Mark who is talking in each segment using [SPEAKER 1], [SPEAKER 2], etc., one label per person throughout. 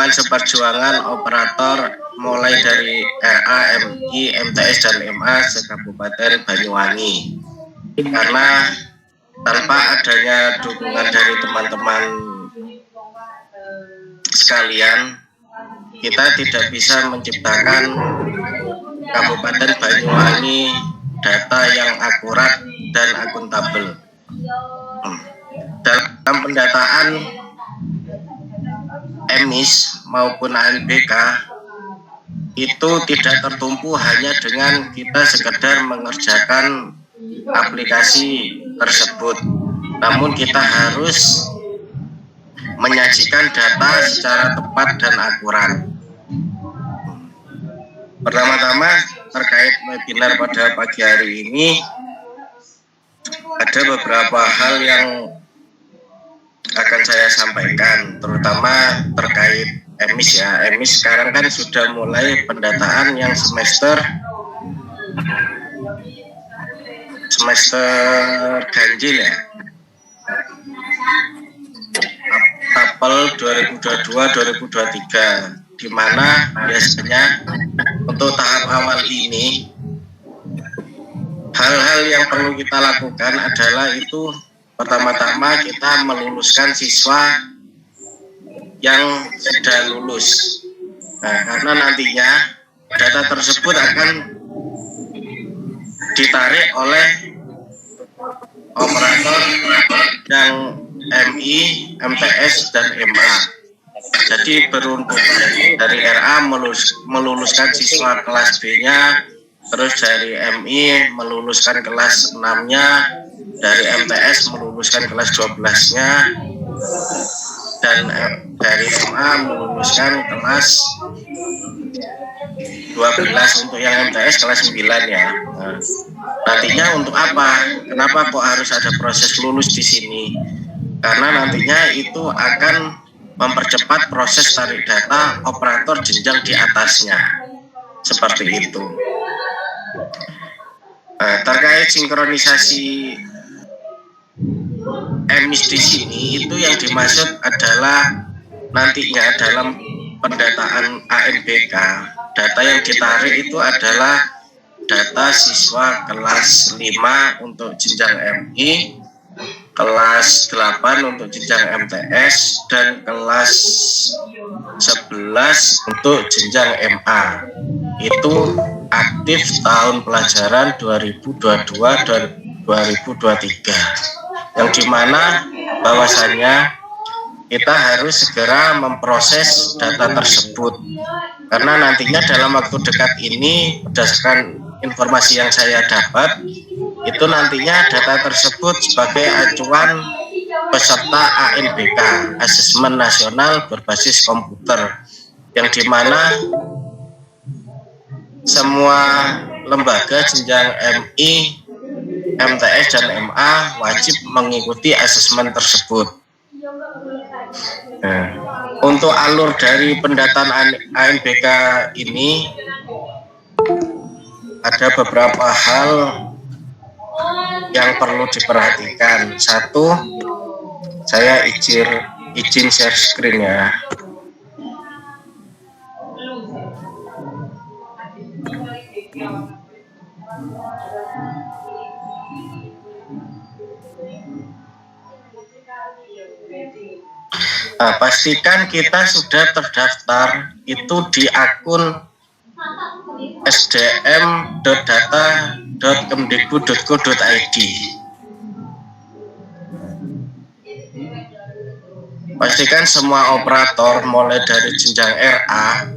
[SPEAKER 1] teman seperjuangan operator mulai dari RA, MI, MTS, dan MA se-Kabupaten Banyuwangi. Karena tanpa adanya dukungan dari teman-teman sekalian, kita tidak bisa menciptakan Kabupaten Banyuwangi data yang akurat dan akuntabel. Dalam pendataan EMIS maupun ANBK itu tidak tertumpu hanya dengan kita sekedar mengerjakan aplikasi tersebut, namun kita harus menyajikan data secara tepat dan akurat. Pertama-tama terkait webinar pada pagi hari ini, ada beberapa hal yang akan saya sampaikan, terutama terkait EMIS ya. EMIS sekarang kan sudah mulai pendataan yang semester ganjil ya, Apel 2022-2023, di mana biasanya untuk tahap awal ini hal-hal yang perlu kita lakukan adalah itu pertama-tama kita meluluskan siswa yang sudah lulus. Nah, karena nantinya data tersebut akan ditarik oleh operator yang MI, MTS, dan MA. Jadi beruntung dari RA meluluskan siswa kelas B-nya, terus dari MI meluluskan kelas 6-nya, dari MTS meluluskan kelas 12-nya, dan dari MA meluluskan kelas 12 untuk yang MTS kelas 9 ya. Nah, nantinya untuk apa? Kenapa kok harus ada proses lulus di sini? Karena nantinya itu akan mempercepat proses tarik data operator jenjang di atasnya. Seperti itu. Nah, terkait sinkronisasi EMIS di sini, itu yang dimaksud adalah nantinya dalam pendataan ANBK, data yang ditarik itu adalah data siswa kelas 5 untuk jenjang MI, kelas 8 untuk jenjang MTS, dan kelas 11 untuk jenjang MA. Itu aktif tahun pelajaran 2022 dan 2023, yang dimana bahwasannya kita harus segera memproses data tersebut, karena nantinya dalam waktu dekat ini berdasarkan informasi yang saya dapat, itu nantinya data tersebut sebagai acuan peserta ANBK, Asesmen Nasional Berbasis Komputer, yang dimana semua lembaga jenjang MI, MTS, dan MA wajib mengikuti asesmen tersebut. Nah, untuk alur dari pendataan ANBK ini ada beberapa hal yang perlu diperhatikan. Satu, saya izin share screen ya. Nah, pastikan kita sudah terdaftar itu di akun sdm.data.kemdikbud.go.id. Pastikan semua operator mulai dari jenjang RA,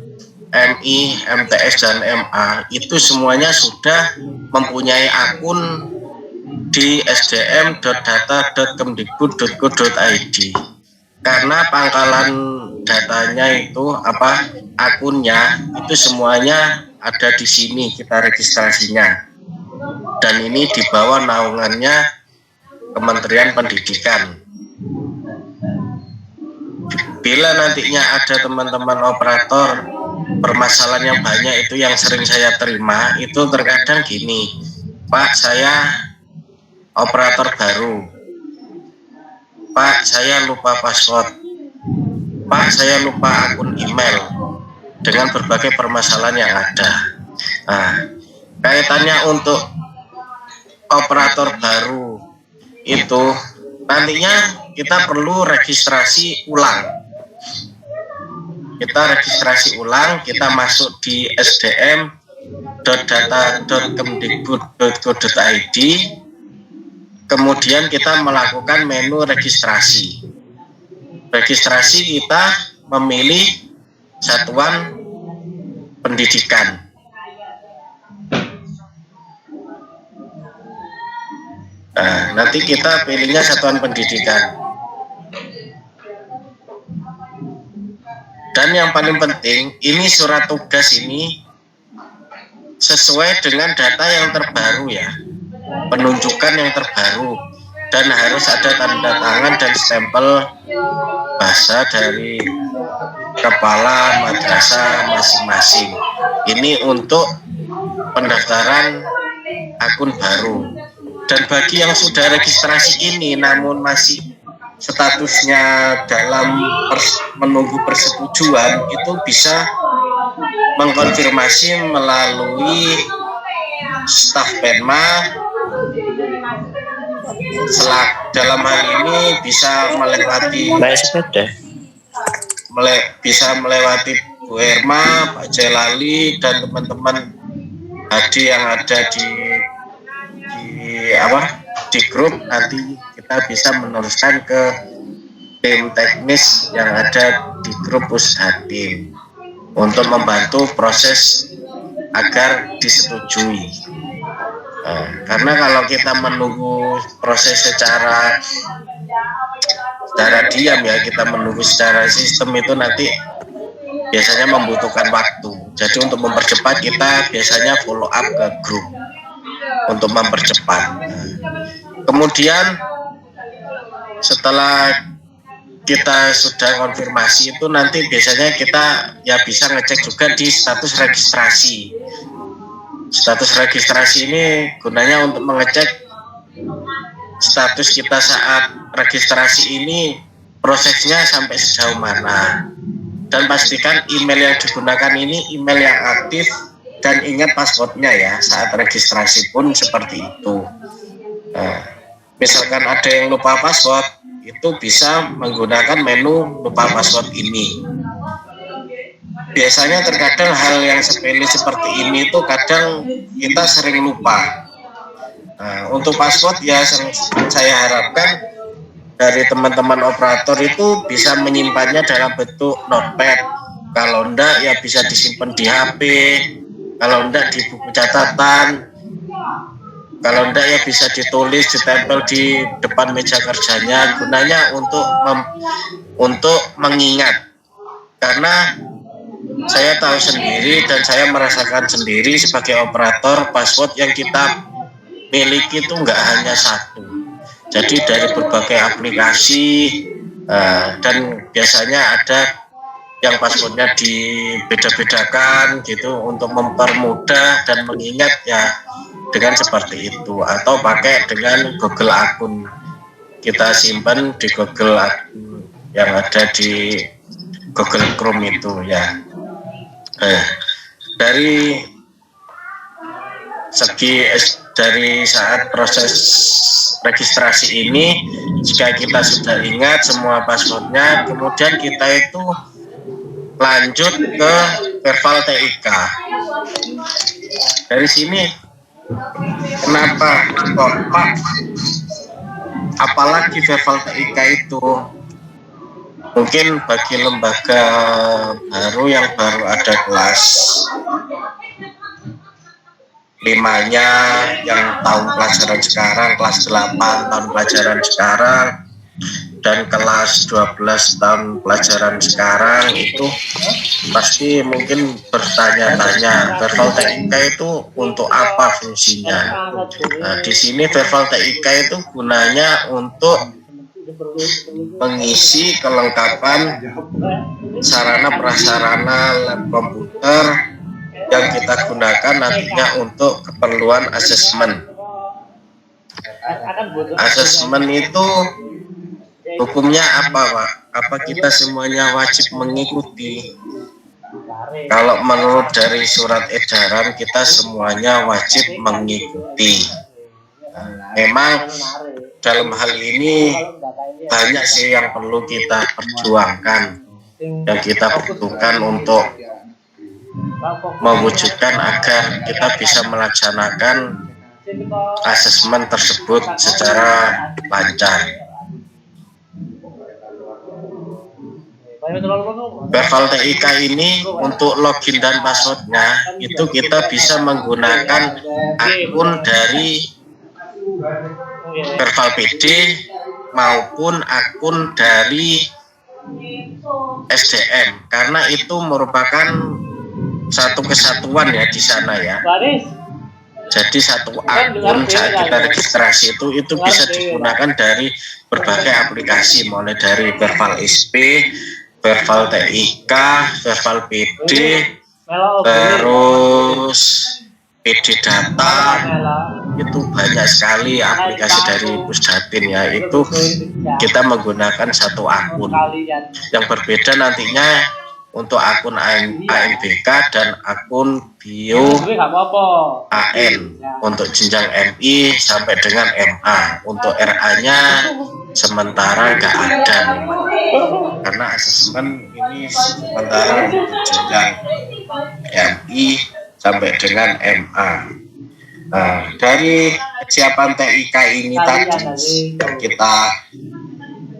[SPEAKER 1] MI, MTS, dan MA itu semuanya sudah mempunyai akun di sdm.data.kemdikbud.go.id. Karena pangkalan datanya itu akunnya itu semuanya ada di sini, kita registrasinya, dan ini di bawah naungannya Kementerian Pendidikan. Bila nantinya ada teman-teman operator permasalahan yang banyak, itu yang sering saya terima itu terkadang gini, Pak, saya operator baru, Pak, saya lupa password. Pak, saya lupa akun email dengan berbagai permasalahan yang ada. Nah, kaitannya untuk operator baru itu nantinya kita perlu registrasi ulang. Kita registrasi ulang, kita masuk di sdm.data.kemdikbud.go.id, kemudian kita melakukan menu registrasi. Registrasi kita memilih satuan pendidikan. Nah, nanti kita pilihnya satuan pendidikan. Dan yang paling penting, ini surat tugas ini sesuai dengan data yang terbaru ya, penunjukan yang terbaru, dan harus ada tanda tangan dan stempel bahasa dari kepala madrasah masing-masing. Ini untuk pendaftaran akun baru. Dan bagi yang sudah registrasi ini namun masih statusnya dalam menunggu persetujuan, itu bisa mengkonfirmasi melalui staf Penma. Dalam hal ini bisa melewati Bu Erma, Pak Celali, dan teman-teman Hadi yang ada di grup. Nanti kita bisa meneruskan ke tim teknis yang ada di grup Pusdatin untuk membantu proses agar disetujui. Karena kalau kita menunggu proses secara diam ya, kita menunggu secara sistem, itu nanti biasanya membutuhkan waktu. Jadi untuk mempercepat, kita biasanya follow up ke grup untuk mempercepat. Kemudian setelah kita sudah konfirmasi itu, nanti biasanya kita ya bisa ngecek juga di status registrasi. Status registrasi ini gunanya untuk mengecek status kita saat registrasi ini, prosesnya sampai sejauh mana. Dan pastikan email yang digunakan ini email yang aktif, dan ingat passwordnya ya, saat registrasi pun seperti itu. Misalkan ada yang lupa password, itu bisa menggunakan menu lupa password ini. Biasanya terkadang hal yang sepele seperti ini itu kadang kita sering lupa. Untuk password ya, saya harapkan dari teman-teman operator itu bisa menyimpannya dalam bentuk notepad. Kalau enggak ya bisa disimpan di HP, kalau enggak di buku catatan, kalau enggak ya bisa ditulis, ditempel di depan meja kerjanya. Gunanya untuk mengingat. Karena saya tahu sendiri dan saya merasakan sendiri sebagai operator, password yang kita miliki itu enggak hanya satu. Jadi dari berbagai aplikasi, dan biasanya ada yang passwordnya dibeda-bedakan gitu untuk mempermudah dan mengingat ya, dengan seperti itu. Atau pakai dengan Google akun, kita simpan di Google akun yang ada di Google Chrome itu ya. Dari saat proses registrasi ini, jika kita sudah ingat semua passwordnya, kemudian kita itu lanjut ke Verval TIK. Dari sini kenapa kok Pak, apalagi Verval TIK itu? Mungkin bagi lembaga baru yang baru ada kelas 5-nya, yang tahun pelajaran sekarang, kelas 8 tahun pelajaran sekarang, dan kelas 12 tahun pelajaran sekarang, itu pasti mungkin bertanya-tanya, Verval TIK itu untuk apa fungsinya? Nah, di sini Verval TIK itu gunanya untuk mengisi kelengkapan sarana prasarana lab komputer yang kita gunakan nantinya untuk keperluan asesmen. Asesmen itu Hukumnya apa, Pak? Apa kita semuanya wajib mengikuti? Kalau menurut dari surat edaran, kita semuanya wajib mengikuti. Memang dalam hal ini banyak sih yang perlu kita perjuangkan, yang kita butuhkan untuk mewujudkan agar kita bisa melaksanakan asesmen tersebut secara lancar. Verval TIK ini untuk login dan passwordnya itu kita bisa menggunakan akun dari Verval PD maupun akun dari SDM, karena itu merupakan satu kesatuan ya di sana ya. Jadi satu akun saat kita registrasi itu bisa digunakan dari berbagai aplikasi, mulai dari Verval SP, Verval TIK, Verval PD, terus PD Data, itu banyak sekali aplikasi dari Pusdatin ya. Itu kita menggunakan satu akun. Yang berbeda nantinya untuk akun ANBK dan akun Bio AN untuk jenjang MI sampai dengan MA. Untuk RA-nya sementara nggak ada karena asesmen ini sementara untuk jenjang MI sampai dengan MA. Nah, dari kesiapan TIK ini tadi yang kita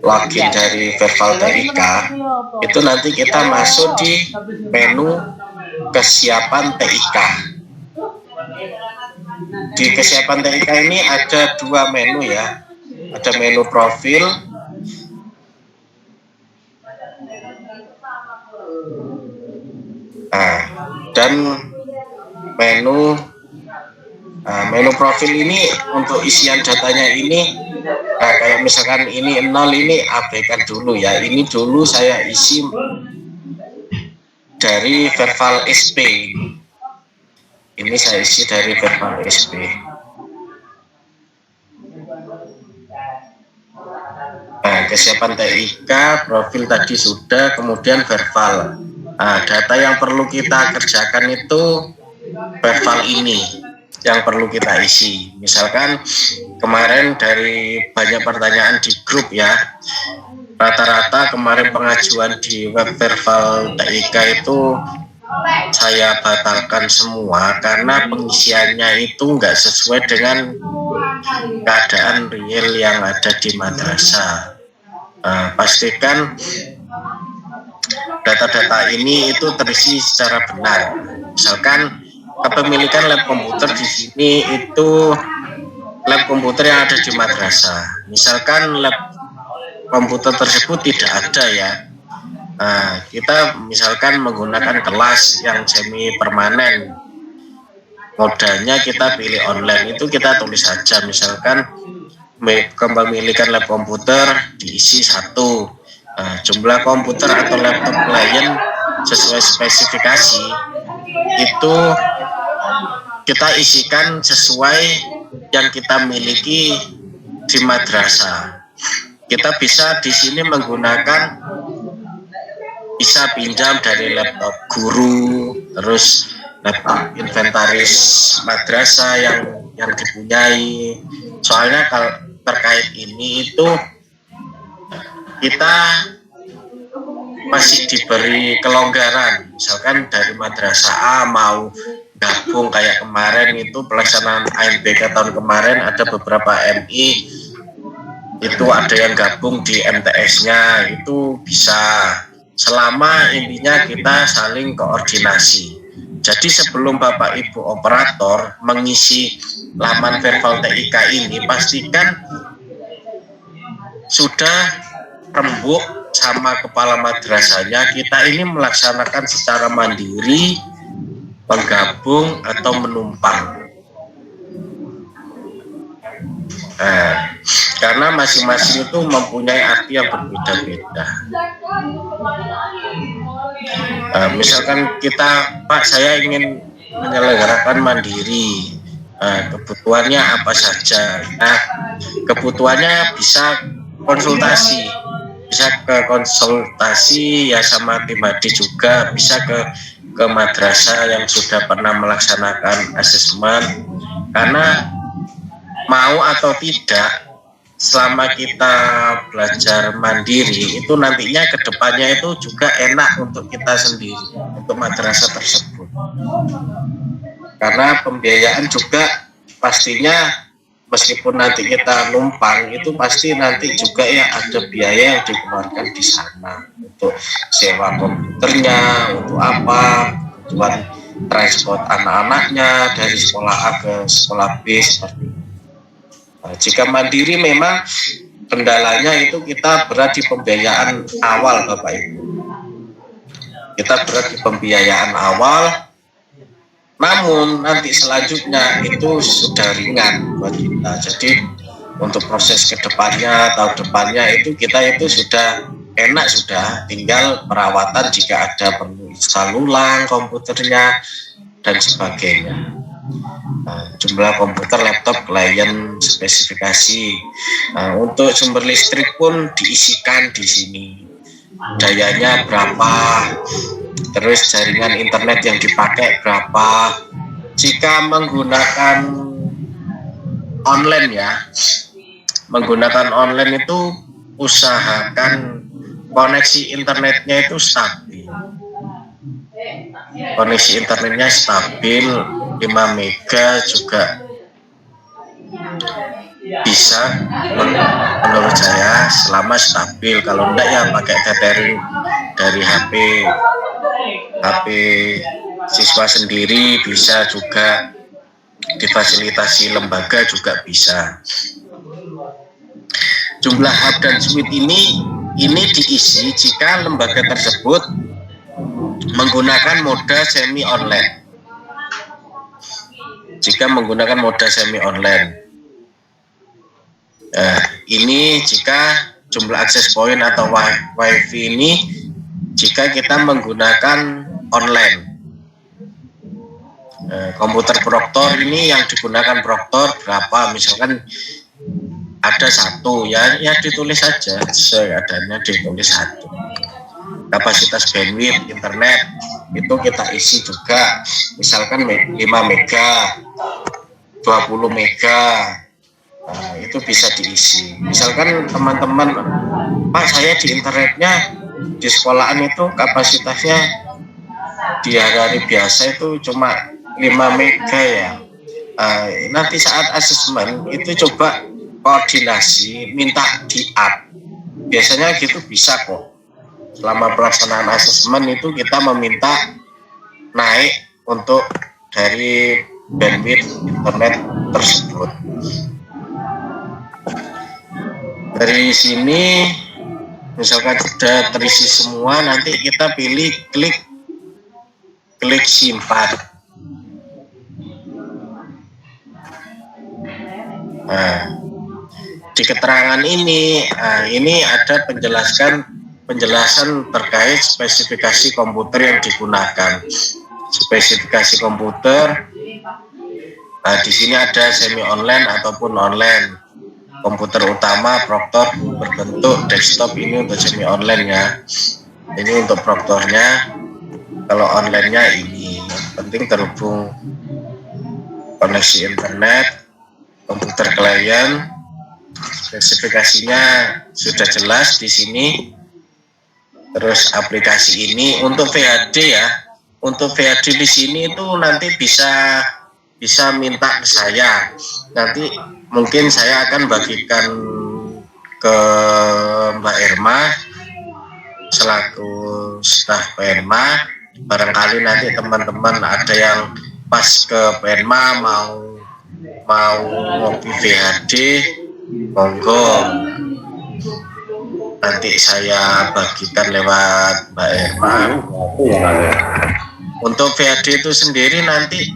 [SPEAKER 1] login dari Verval TIK, itu nanti kita masuk di menu kesiapan TIK. Di kesiapan TIK ini ada dua menu ya, ada menu profil dan menu profil. Ini untuk isian datanya ini, kayak misalkan ini 0, ini abaikan dulu ya. Ini dulu saya isi dari Verval SP. Ini saya isi dari Verval SP. Nah, kesiapan TIK, profil tadi sudah, kemudian Verval. Nah, data yang perlu kita kerjakan itu Verval ini yang perlu kita isi. Misalkan kemarin dari banyak pertanyaan di grup ya, rata-rata kemarin pengajuan di web Verval TIK itu saya batalkan semua karena pengisiannya itu nggak sesuai dengan keadaan real yang ada di madrasah. Pastikan data-data ini itu terisi secara benar. Misalkan kepemilikan lab komputer di sini itu lab komputer yang ada di madrasah. Misalkan lab komputer tersebut tidak ada ya, kita misalkan menggunakan kelas yang semi permanen, modalnya kita pilih online, itu kita tulis saja misalkan kepemilikan lab komputer diisi 1, jumlah komputer atau laptop klien sesuai spesifikasi itu kita isikan sesuai yang kita miliki di madrasah. Kita bisa di sini menggunakan, bisa pinjam dari laptop guru, terus laptop inventaris madrasah yang dipunyai. Soalnya kalau terkait ini itu kita masih diberi kelonggaran. Misalkan dari madrasah A mau gabung kayak kemarin itu pelaksanaan ANBK tahun kemarin, ada beberapa MI itu ada yang gabung di MTS-nya, itu bisa, selama intinya kita saling koordinasi. Jadi sebelum Bapak Ibu operator mengisi laman Verval TIK ini, pastikan sudah rembuk sama kepala madrasahnya, kita ini melaksanakan secara mandiri, menggabung atau menumpang. Karena masing-masing itu mempunyai arti yang berbeda-beda. Misalkan kita, Pak, saya ingin menyelenggarakan mandiri, kebutuhannya apa saja? Nah, kebutuhannya bisa konsultasi bisa ke konsultasi ya sama tim Hadi juga, bisa ke madrasah yang sudah pernah melaksanakan asesmen, karena mau atau tidak selama kita belajar mandiri itu nantinya kedepannya itu juga enak untuk kita sendiri, untuk madrasah tersebut, karena pembiayaan juga pastinya meskipun nanti kita numpang itu pasti nanti juga ya ada biaya yang dikeluarkan di sana untuk sewa komputernya, untuk apa, kebutuhan transport anak-anaknya dari sekolah A ke sekolah B seperti itu. Nah, jika mandiri memang kendalanya itu kita berat di pembiayaan awal Bapak Ibu. Kita berat di pembiayaan awal, namun nanti selanjutnya itu sudah ringan buat kita. Jadi untuk proses kedepannya, tahun depannya itu kita itu sudah enak, sudah tinggal perawatan jika ada perlu install ulang komputernya dan sebagainya. Nah, jumlah komputer, laptop, klien, spesifikasi. Nah, untuk sumber listrik pun diisikan di sini. Dayanya berapa, terus jaringan internet yang dipakai berapa. Jika menggunakan online ya, menggunakan online itu usahakan koneksi internetnya itu stabil. Koneksi internetnya stabil, 5 mega juga bisa menurut saya selama stabil. Kalau enggak ya pakai tethering dari HP siswa sendiri bisa, juga difasilitasi lembaga juga bisa. Jumlah hub dan switch ini diisi jika lembaga tersebut menggunakan moda semi online. Jika menggunakan moda semi online, ini jika jumlah akses point atau wifi ini jika kita menggunakan online. Komputer Proctor ini yang digunakan Proctor berapa, misalkan ada satu ya ditulis saja seadanya, ditulis satu. Kapasitas bandwidth internet itu kita isi juga, misalkan 5 mega, 20 mega. Nah, itu bisa diisi. Misalkan teman-teman, Pak saya di internetnya di sekolahan itu kapasitasnya di hari-hari biasa itu cuma 5 mega ya. Nanti saat asesmen itu coba koordinasi, minta di-up. Biasanya gitu bisa kok. Selama pelaksanaan asesmen itu kita meminta naik untuk dari bandwidth internet tersebut. Dari sini misalkan sudah terisi semua, nanti kita pilih klik simpan. Nah, di keterangan ini ada penjelasan terkait spesifikasi komputer yang digunakan. Spesifikasi komputer, nah di sini ada semi online ataupun online. Komputer utama Proctor berbentuk desktop, ini untuk semi online ya. Ini untuk Proctornya. Kalau online-nya ini penting terhubung koneksi internet, komputer klien. Spesifikasinya sudah jelas di sini. Terus aplikasi ini untuk VHD ya. Untuk VHD di sini itu nanti bisa minta ke saya. Nanti mungkin saya akan bagikan ke Mbak Irma selaku staf PENMA. Barangkali nanti teman-teman ada yang pas ke PENMA mau ngopi VHD, monggo nanti saya bagikan lewat Mbak Irma. Untuk VHD itu sendiri nanti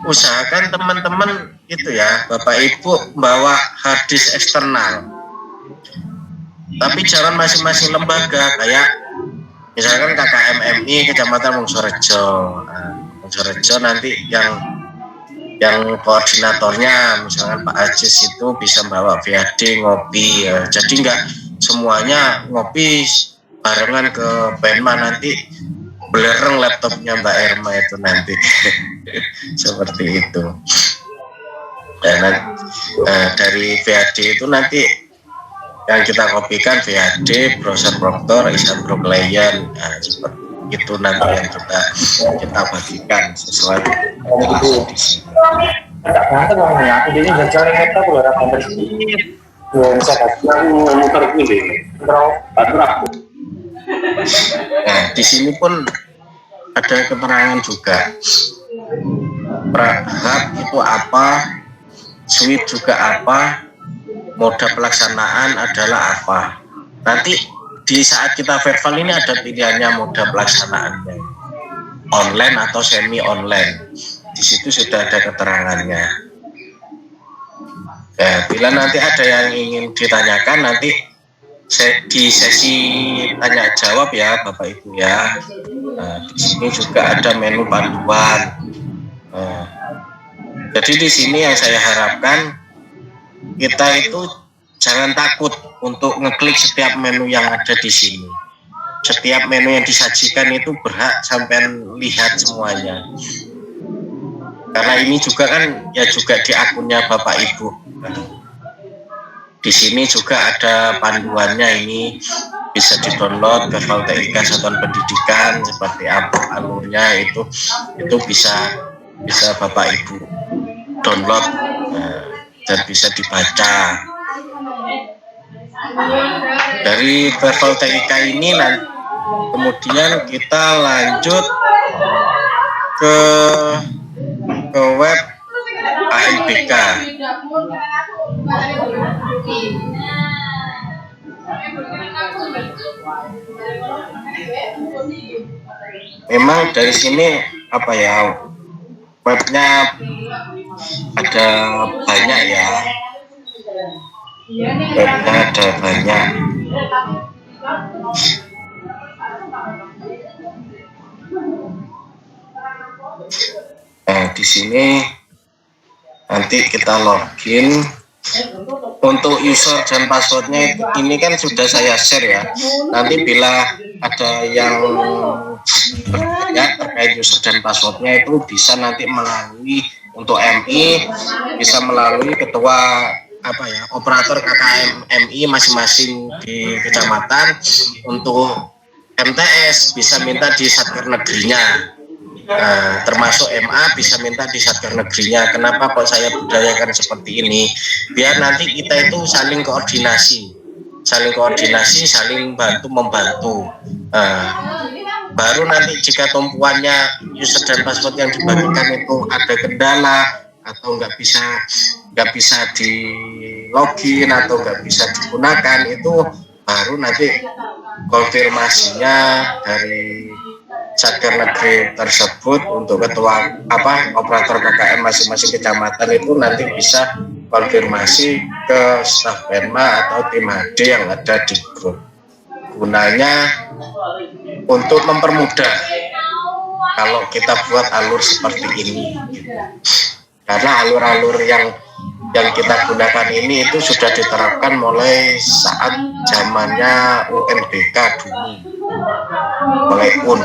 [SPEAKER 1] usahakan teman-teman itu ya, Bapak Ibu bawa harddisk eksternal. Tapi jangan masing-masing lembaga, kayak misalkan KKMMI Kecamatan Wongsorejo. Wongsorejo nanti yang koordinatornya misalkan Pak Ajis itu bisa bawa VHD ngopi ya. Jadi semuanya ngopi barengan ke Penma, nanti belereng laptopnya Mbak Erma itu nanti. Seperti itu. Dan dari VAD itu nanti yang kita kopikan VAD, browser Proctor, Isambro Client, seperti itu nanti yang kita bagikan sesuai di sini. Nah, di sini pun ada keterangan juga. Hub itu apa, suite juga apa, moda pelaksanaan adalah apa. Nanti di saat kita verbal ini ada pilihannya moda pelaksanaannya, online atau semi online. Di situ sudah ada keterangannya. Bila nanti ada yang ingin ditanyakan, nanti di sesi tanya jawab ya Bapak Ibu ya. Di sini juga ada menu panduan. Jadi di sini yang saya harapkan kita itu jangan takut untuk ngeklik setiap menu yang ada di sini. Setiap menu yang disajikan itu berhak sampai lihat semuanya. Karena ini juga kan ya juga di akunnya Bapak Ibu. Di sini juga ada panduannya, ini bisa di-download Verbal TIK Satuan Pendidikan seperti apa alurnya, itu bisa Bapak Ibu download dan bisa dibaca. Dari Verbal TIK ini kemudian kita lanjut ke web ANBK. Memang dari sini apa ya, webnya ada banyak ya, webnya ada banyak. Nah, di sini nanti kita login. Untuk user dan passwordnya ini kan sudah saya share ya. Nanti bila ada yang bertanya terkait user dan passwordnya itu bisa nanti melalui untuk MI, bisa melalui ketua operator KKM MI masing-masing di kecamatan. Untuk MTS bisa minta di Satker Negerinya. Termasuk MA bisa minta di Satker Negerinya. Kenapa kok saya budayakan seperti ini? Biar nanti kita itu saling koordinasi, saling bantu-membantu. Baru nanti jika tumpuannya user dan password yang dibagikan itu ada kendala atau nggak bisa di login atau nggak bisa digunakan, itu baru nanti konfirmasinya dari Satker Negeri tersebut untuk ketua operator KKM masing-masing kecamatan itu nanti bisa konfirmasi ke staf Penma atau tim HD yang ada di grup. Gunanya untuk mempermudah kalau kita buat alur seperti ini. Karena alur-alur yang kita gunakan ini itu sudah diterapkan mulai saat zamannya UNBK dulu, mulai UN.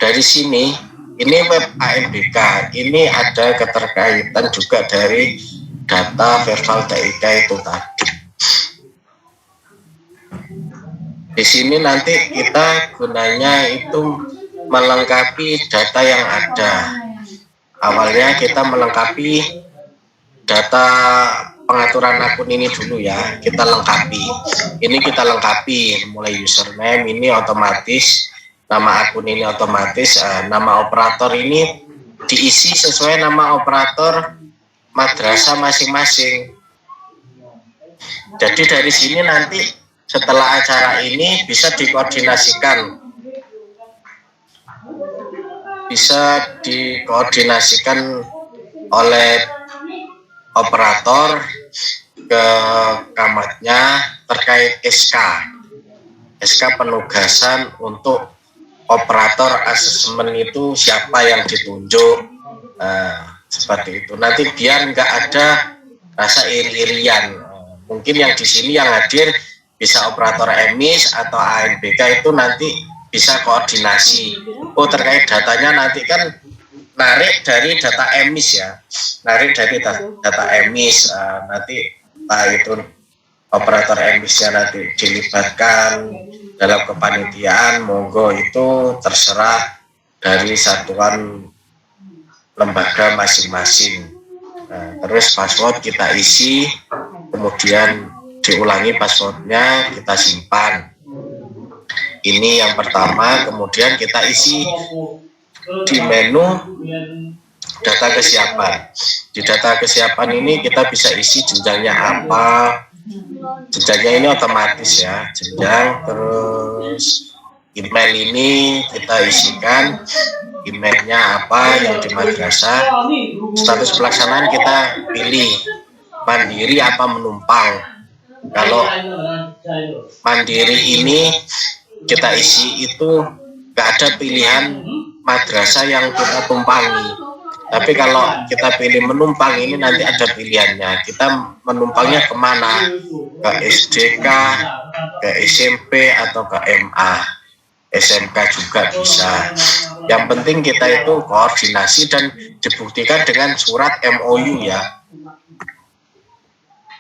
[SPEAKER 1] Dari sini, ini web ANBK, ini ada keterkaitan juga dari data Verbal TIK itu tadi. Di sini nanti kita gunanya itu melengkapi data yang ada. Awalnya kita melengkapi data pengaturan akun ini dulu ya, kita lengkapi. Ini kita lengkapi mulai username ini otomatis, nama akun ini otomatis, nama operator ini diisi sesuai nama operator madrasah masing-masing. Jadi dari sini nanti setelah acara ini bisa dikoordinasikan oleh operator ke kamarnya terkait SK penugasan untuk operator asesmen itu siapa yang ditunjuk. seperti itu. Nanti biar nggak ada rasa iri-irian. Mungkin yang di sini yang hadir bisa operator emis atau ANBK itu nanti bisa koordinasi. Oh, terkait datanya nanti kan narik dari data emis ya, narik dari data emis. Nanti itu operator emisnya nanti dilibatkan dalam kepanitiaan, monggo itu terserah dari satuan lembaga masing-masing. Terus password kita isi, kemudian diulangi passwordnya, kita simpan. Ini yang pertama. Kemudian kita isi di menu data kesiapan. Di data kesiapan ini kita bisa isi jenjangnya apa. Jenjangnya ini otomatis ya, jenjang. Terus email ini kita isikan emailnya apa yang di madrasah. Status pelaksanaan kita pilih mandiri apa menumpang. Kalau mandiri ini kita isi itu nggak ada pilihan madrasah yang kita tumpangi. Tapi kalau kita pilih menumpang ini nanti ada pilihannya. Kita menumpangnya kemana? Ke SDK, ke SMP atau ke MA. SMK juga bisa. Yang penting kita itu koordinasi dan dibuktikan dengan surat MOU ya.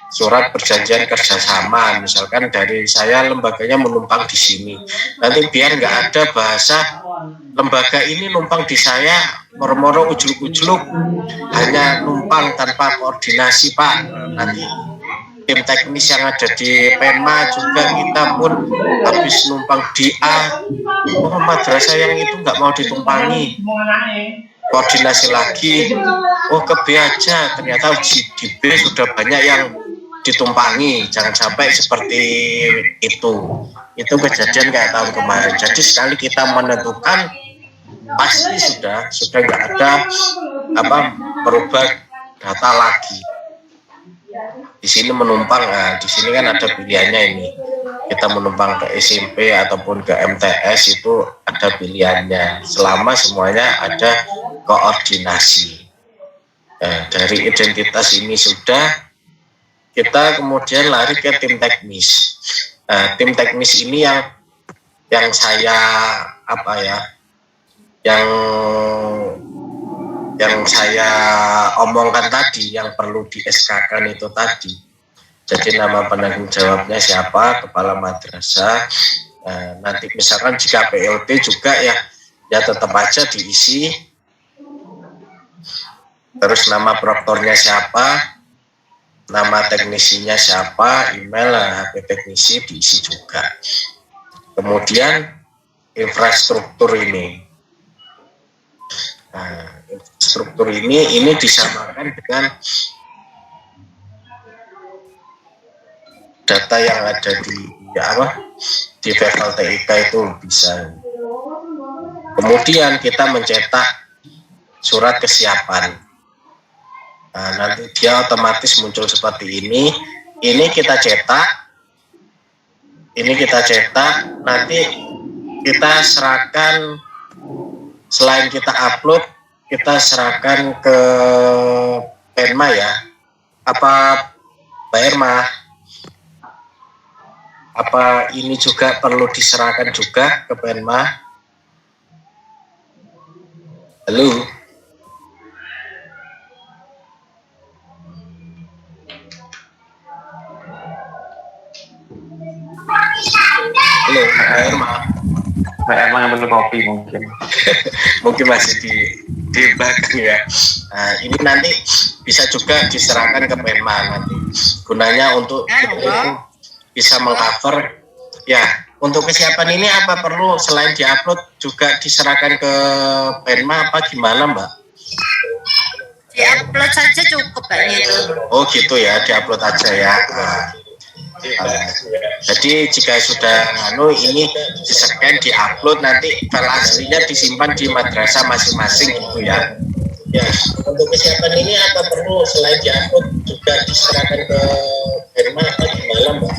[SPEAKER 1] Surat perjanjian kerjasama, misalkan dari saya lembaganya menumpang di sini. Nanti biar nggak ada bahasa lembaga ini numpang di saya, moro-moro ujluk-ujluk, hanya numpang tanpa koordinasi Pak. Nanti tim teknis yang ada di Penma juga kita pun habis numpang di A, oh madrasah yang itu nggak mau ditumpangi, koordinasi lagi, oh ke B aja, ternyata di B sudah banyak yang ditumpangi. Jangan sampai seperti itu kejadian kayak tahun kemarin. Jadi sekali kita menentukan pasti sudah nggak ada merubah data lagi. Di sini menumpang, di sini kan ada pilihannya ini. Kita menumpang ke SMP ataupun ke MTS itu ada pilihannya. Selama semuanya ada koordinasi. Dari identitas ini sudah, kita kemudian lari ke tim teknis. Tim teknis ini yang saya yang saya omongkan tadi, yang perlu di SK-kan itu tadi. Jadi nama penanggung jawabnya siapa, kepala madrasah. Nanti misalkan jika PLT juga ya tetap aja diisi. Terus nama proktornya siapa, nama teknisinya siapa, email HP teknisi diisi juga. Kemudian infrastruktur ini. Infrastruktur ini disamakan dengan data yang ada di level TIK itu bisa. Kemudian kita mencetak surat kesiapan. Nanti dia otomatis muncul seperti ini. Ini kita cetak, nanti kita serahkan. Selain kita upload, kita serahkan ke Penma ya. Apa Mbak Irma? Apa ini juga perlu diserahkan juga ke Penma? Halo? Halo, Mbak Irma.
[SPEAKER 2] Emang yang perlu kopi mungkin.
[SPEAKER 1] Mungkin masih di belakang ya. Ini nanti bisa juga diserahkan ke Penma nanti. Gunanya untuk itu bisa mengcover. Ya, untuk kesiapan ini apa perlu selain diupload juga diserahkan ke Penma apa gimana Mbak?
[SPEAKER 3] Diupload saja cukup kayaknya itu.
[SPEAKER 1] Oh gitu ya, diupload aja ya. Jadi jika sudah ini di-scan, di-upload, nanti file aslinya disimpan di madrasah masing-masing gitu ya. Ya, untuk kesiapan ini apa perlu selain di-upload juga diserahkan ke Penma apa gimana Mbak?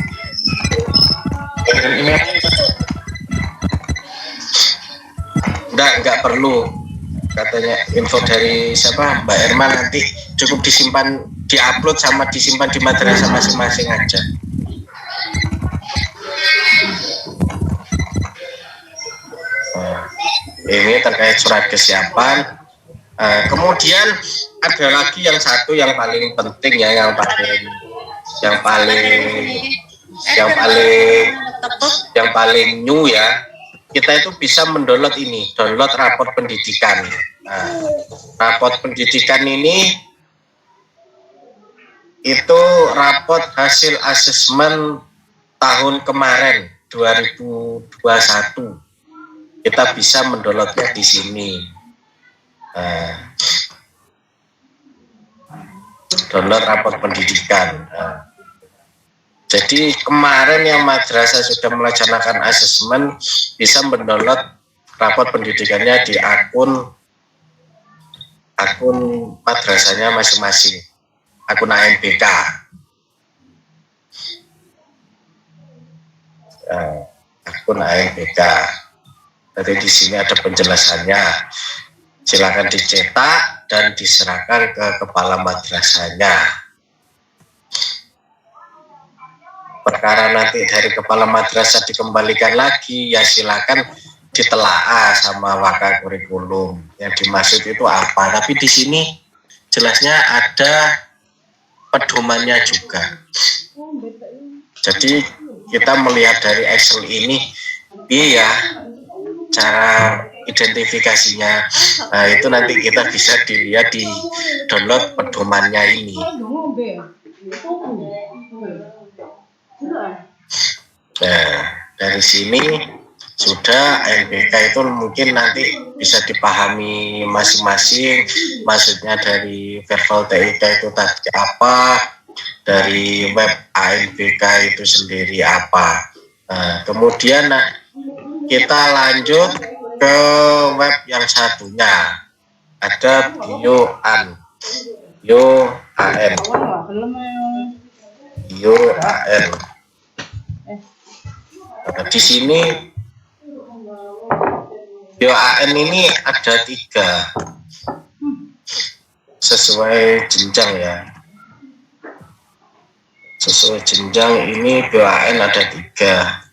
[SPEAKER 1] Enggak perlu. katanya info dari siapa Mbak Irma nanti cukup disimpan, diupload sama disimpan di madrasah masing-masing aja. Ini terkait surat kesiapan. Kemudian ada lagi yang satu yang paling penting ya, yang paling new ya. Kita itu bisa mendownload ini, download raport pendidikan. Raport pendidikan ini itu raport hasil asesmen tahun kemarin 2021. Kita bisa mendownloadnya di sini. Download raport pendidikan. Jadi kemarin yang madrasah sudah melaksanakan asesmen bisa mendownload raport pendidikannya di akun madrasahnya masing-masing, akun ANBK. Akun ANBK. Jadi di sini ada penjelasannya. Silakan dicetak dan diserahkan ke kepala madrasahnya. Perkara nanti dari kepala madrasah dikembalikan lagi, ya silakan ditelaah sama wakil kurikulum. Yang dimaksud itu apa? Tapi di sini jelasnya ada pedomannya juga. Jadi kita melihat dari Excel ini, iya cara identifikasinya. Nah, itu nanti kita bisa dilihat di download pedomannya ini. Nah, dari sini sudah ANBK itu mungkin nanti bisa dipahami masing-masing, maksudnya dari verbal TIK itu tadi apa, dari web ANBK itu sendiri apa. Nah, kemudian kita lanjut ke web yang satunya, ada BioAN. Nah, di sini BioAN ini ada 3 sesuai jenjang ya. Sesuai jenjang ini BioAN ada 3.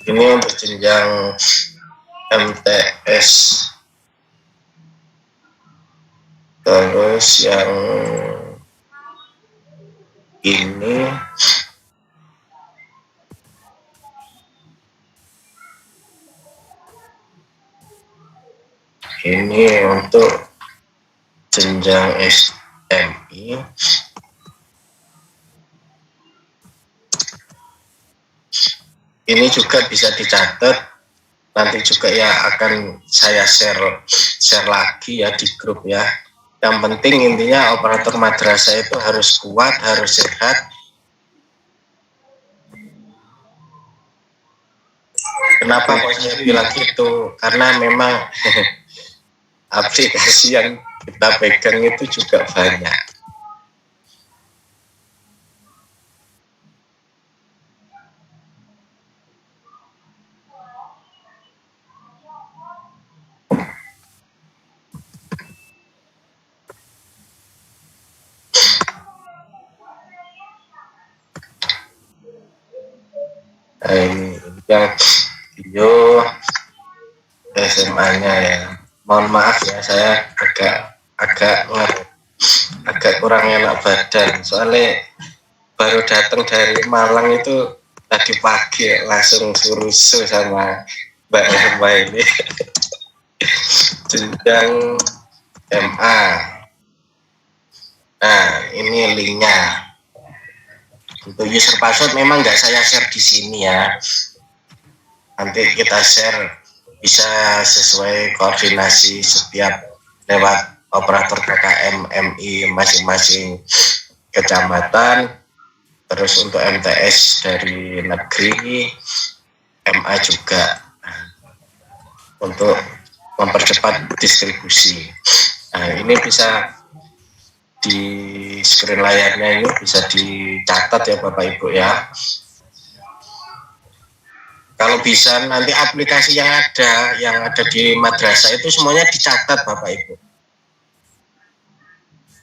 [SPEAKER 1] Ini untuk jenjang MTS. Terus yang ini untuk jenjang SMI. Ini juga bisa dicatat, nanti juga ya akan saya share lagi ya di grup ya. Yang penting intinya operator madrasah itu harus kuat, harus sehat. Kenapa kok saya bilang gitu? Karena memang aplikasi yang kita pegang itu juga banyak. Ini yang video SMA-nya ya. Mohon maaf ya, saya agak kurang enak badan. Soalnya baru datang dari Malang itu tadi pagi langsung suruh sama Mbak Irma ini. Jenjang MA. Nah, ini linknya. Untuk user password memang nggak saya share di sini ya. Nanti kita share bisa sesuai koordinasi setiap lewat operator KKM MI masing-masing kecamatan. Terus untuk MTS dari negeri, MA juga untuk mempercepat distribusi. Nah, ini bisa di screen layarnya ini bisa dicatat ya Bapak Ibu ya. Kalau bisa nanti aplikasi yang ada di madrasah itu semuanya dicatat Bapak Ibu.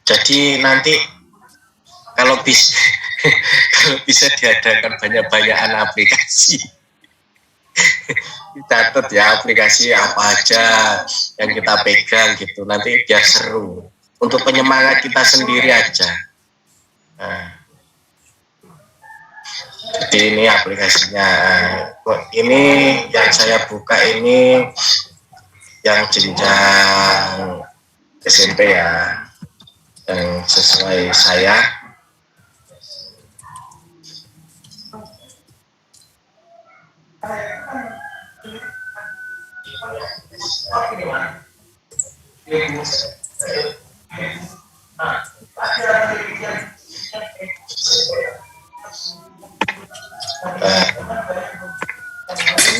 [SPEAKER 1] Jadi nanti kalau bisa kalau bisa diadakan banyak-banyakan aplikasi. Dicatat ya aplikasi apa aja yang kita pegang gitu, nanti biar seru. Untuk penyemangat kita sendiri aja. Nah, jadi ini aplikasinya. Ini yang saya buka ini yang jenjang SMP ya, yang sesuai saya.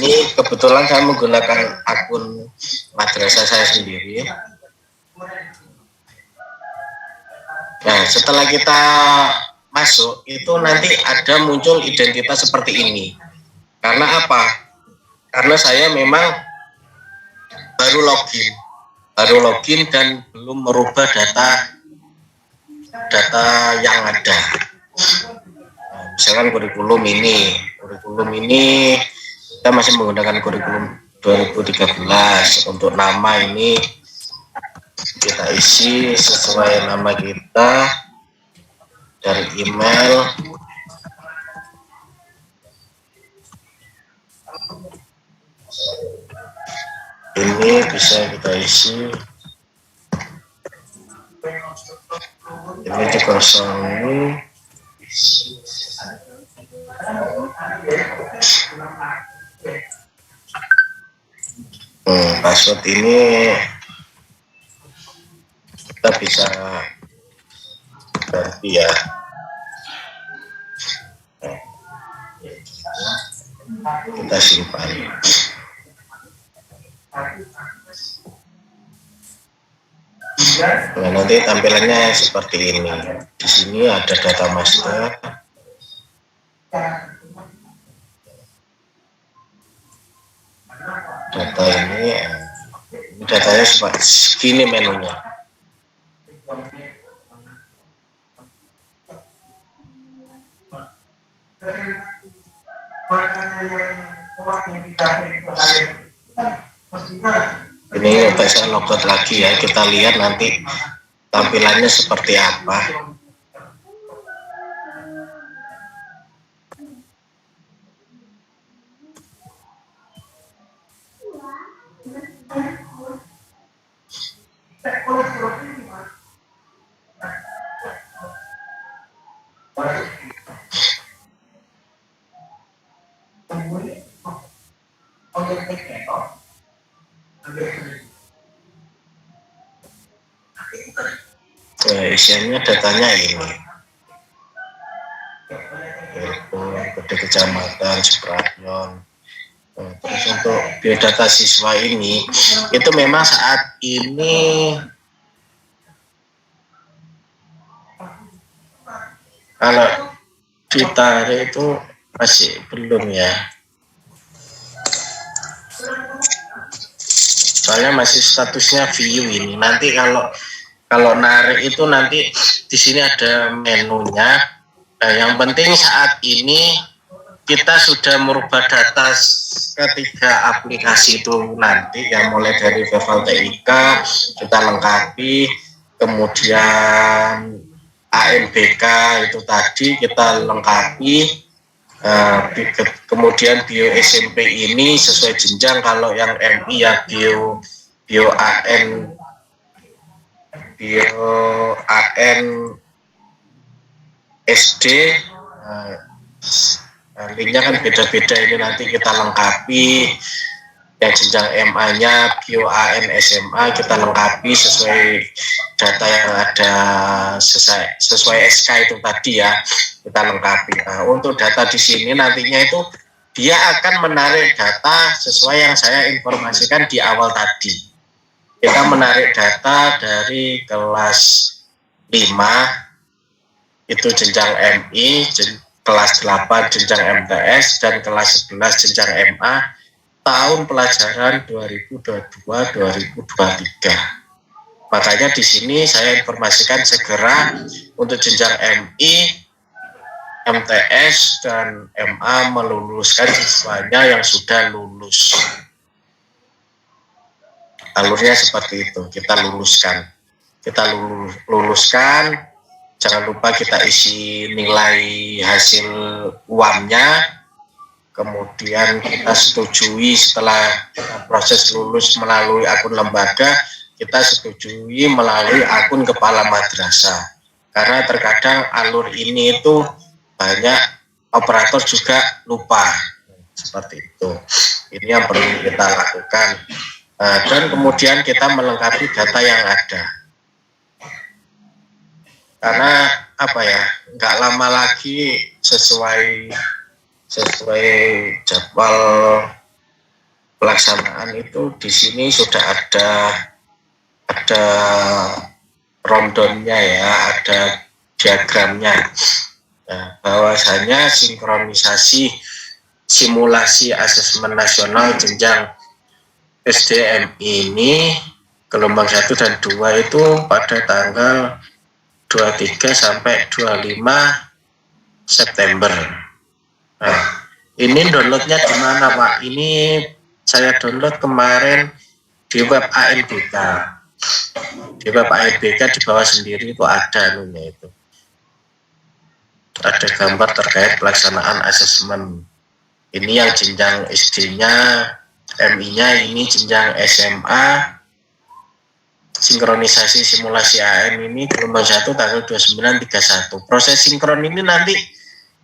[SPEAKER 1] Ini kebetulan saya menggunakan akun madrasah saya sendiri. Nah, setelah kita masuk itu nanti ada muncul identitas seperti ini. Karena apa? Karena saya memang baru login dan belum merubah data yang ada. Nah, misalkan kurikulum ini kita masih menggunakan kurikulum 2013. Untuk nama ini kita isi sesuai nama kita dari email. Ini bisa kita isi. Ini dikosongi. Password ini kita bisa ganti ya. Kita simpan. Nah, nanti tampilannya seperti ini. Di sini ada data master. Data ini datanya seperti segini menunya. Ini udah saya logout lagi ya, kita lihat nanti tampilannya seperti apa. Isiannya datanya ini. Kode kecamatan, Suprapyon. Terus untuk biodata siswa ini, itu memang saat ini kalau ditarik itu masih belum ya. Soalnya masih statusnya view ini. Nanti kalau narik itu nanti di sini ada menunya. Nah, yang penting saat ini kita sudah merubah data ketiga aplikasi itu nanti yang mulai dari Veval TIK kita lengkapi, kemudian ANBK itu tadi kita lengkapi, kemudian bio SMP ini sesuai jenjang. Kalau yang MI ya bio AN SD, linknya kan beda-beda, ini nanti kita lengkapi. Yang jenjang MA-nya bio AN SMA kita lengkapi sesuai data yang ada, sesuai SK itu tadi ya, kita lengkapi. Nah, untuk data di sini nantinya itu dia akan menarik data sesuai yang saya informasikan di awal tadi. Kita menarik data dari kelas 5 itu jenjang MI, kelas 8 jenjang MTS dan kelas 11 jenjang MA tahun pelajaran 2022-2023. Makanya di sini saya informasikan segera untuk jenjang MI, MTS, dan MA meluluskan siswanya yang sudah lulus. Alurnya seperti itu, kita luluskan. Jangan lupa kita isi nilai hasil UAM-nya, kemudian kita setujui setelah proses lulus melalui akun lembaga, kita setujui melalui akun kepala madrasah. Karena terkadang alur ini itu banyak operator juga lupa. Seperti itu. Ini yang perlu kita lakukan. Dan kemudian kita melengkapi data yang ada. Karena nggak lama lagi sesuai jadwal pelaksanaan itu di sini sudah ada rundownnya ya, ada diagramnya. Nah, bahwasanya sinkronisasi simulasi asesmen nasional jenjang SDM ini gelombang 1 dan 2 itu pada tanggal 23 sampai 25 September. Nah, ini downloadnya di mana Pak? Ini saya download kemarin di web ANBK. Di web ANBK di bawah sendiri itu ada anunya itu. Ada gambar terkait pelaksanaan asesmen. Ini yang jenjang SD-nya, MI-nya ini jenjang SMA. Sinkronisasi simulasi AM ini gelombang 1 tanggal 29/31. Proses sinkron ini nanti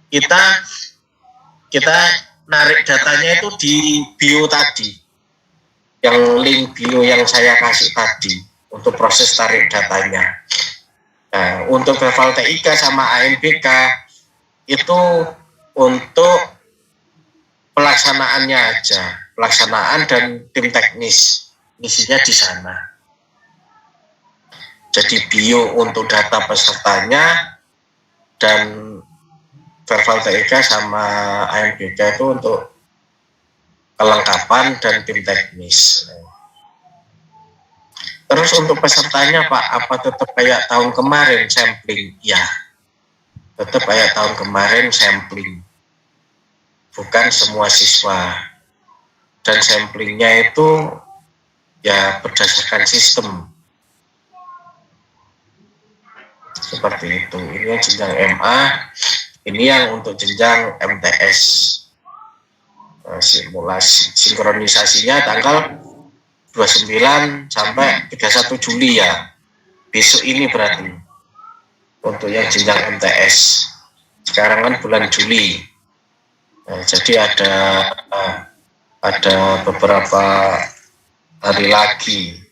[SPEAKER 1] kita narik datanya itu di bio tadi. Yang link bio yang saya kasih tadi untuk proses tarik datanya. Nah, untuk level TIK sama ANBK itu untuk pelaksanaannya aja, pelaksanaan dan tim teknis isinya di sana. Jadi bio untuk data pesertanya dan level TIK sama ANBK itu untuk kelengkapan dan tim teknis. Terus untuk pesertanya Pak, apa tetap kayak tahun kemarin sampling? Ya, tetap kayak tahun kemarin sampling. Bukan semua siswa. Dan samplingnya itu ya berdasarkan sistem. Seperti itu. Ini yang jenjang MA, ini yang untuk jenjang MTS. Simulasi sinkronisasinya tanggal 29 sampai 31 Juli ya. Besok ini berarti untuk yang jenjang MTS. Sekarang kan bulan Juli. Nah, jadi ada beberapa hari lagi.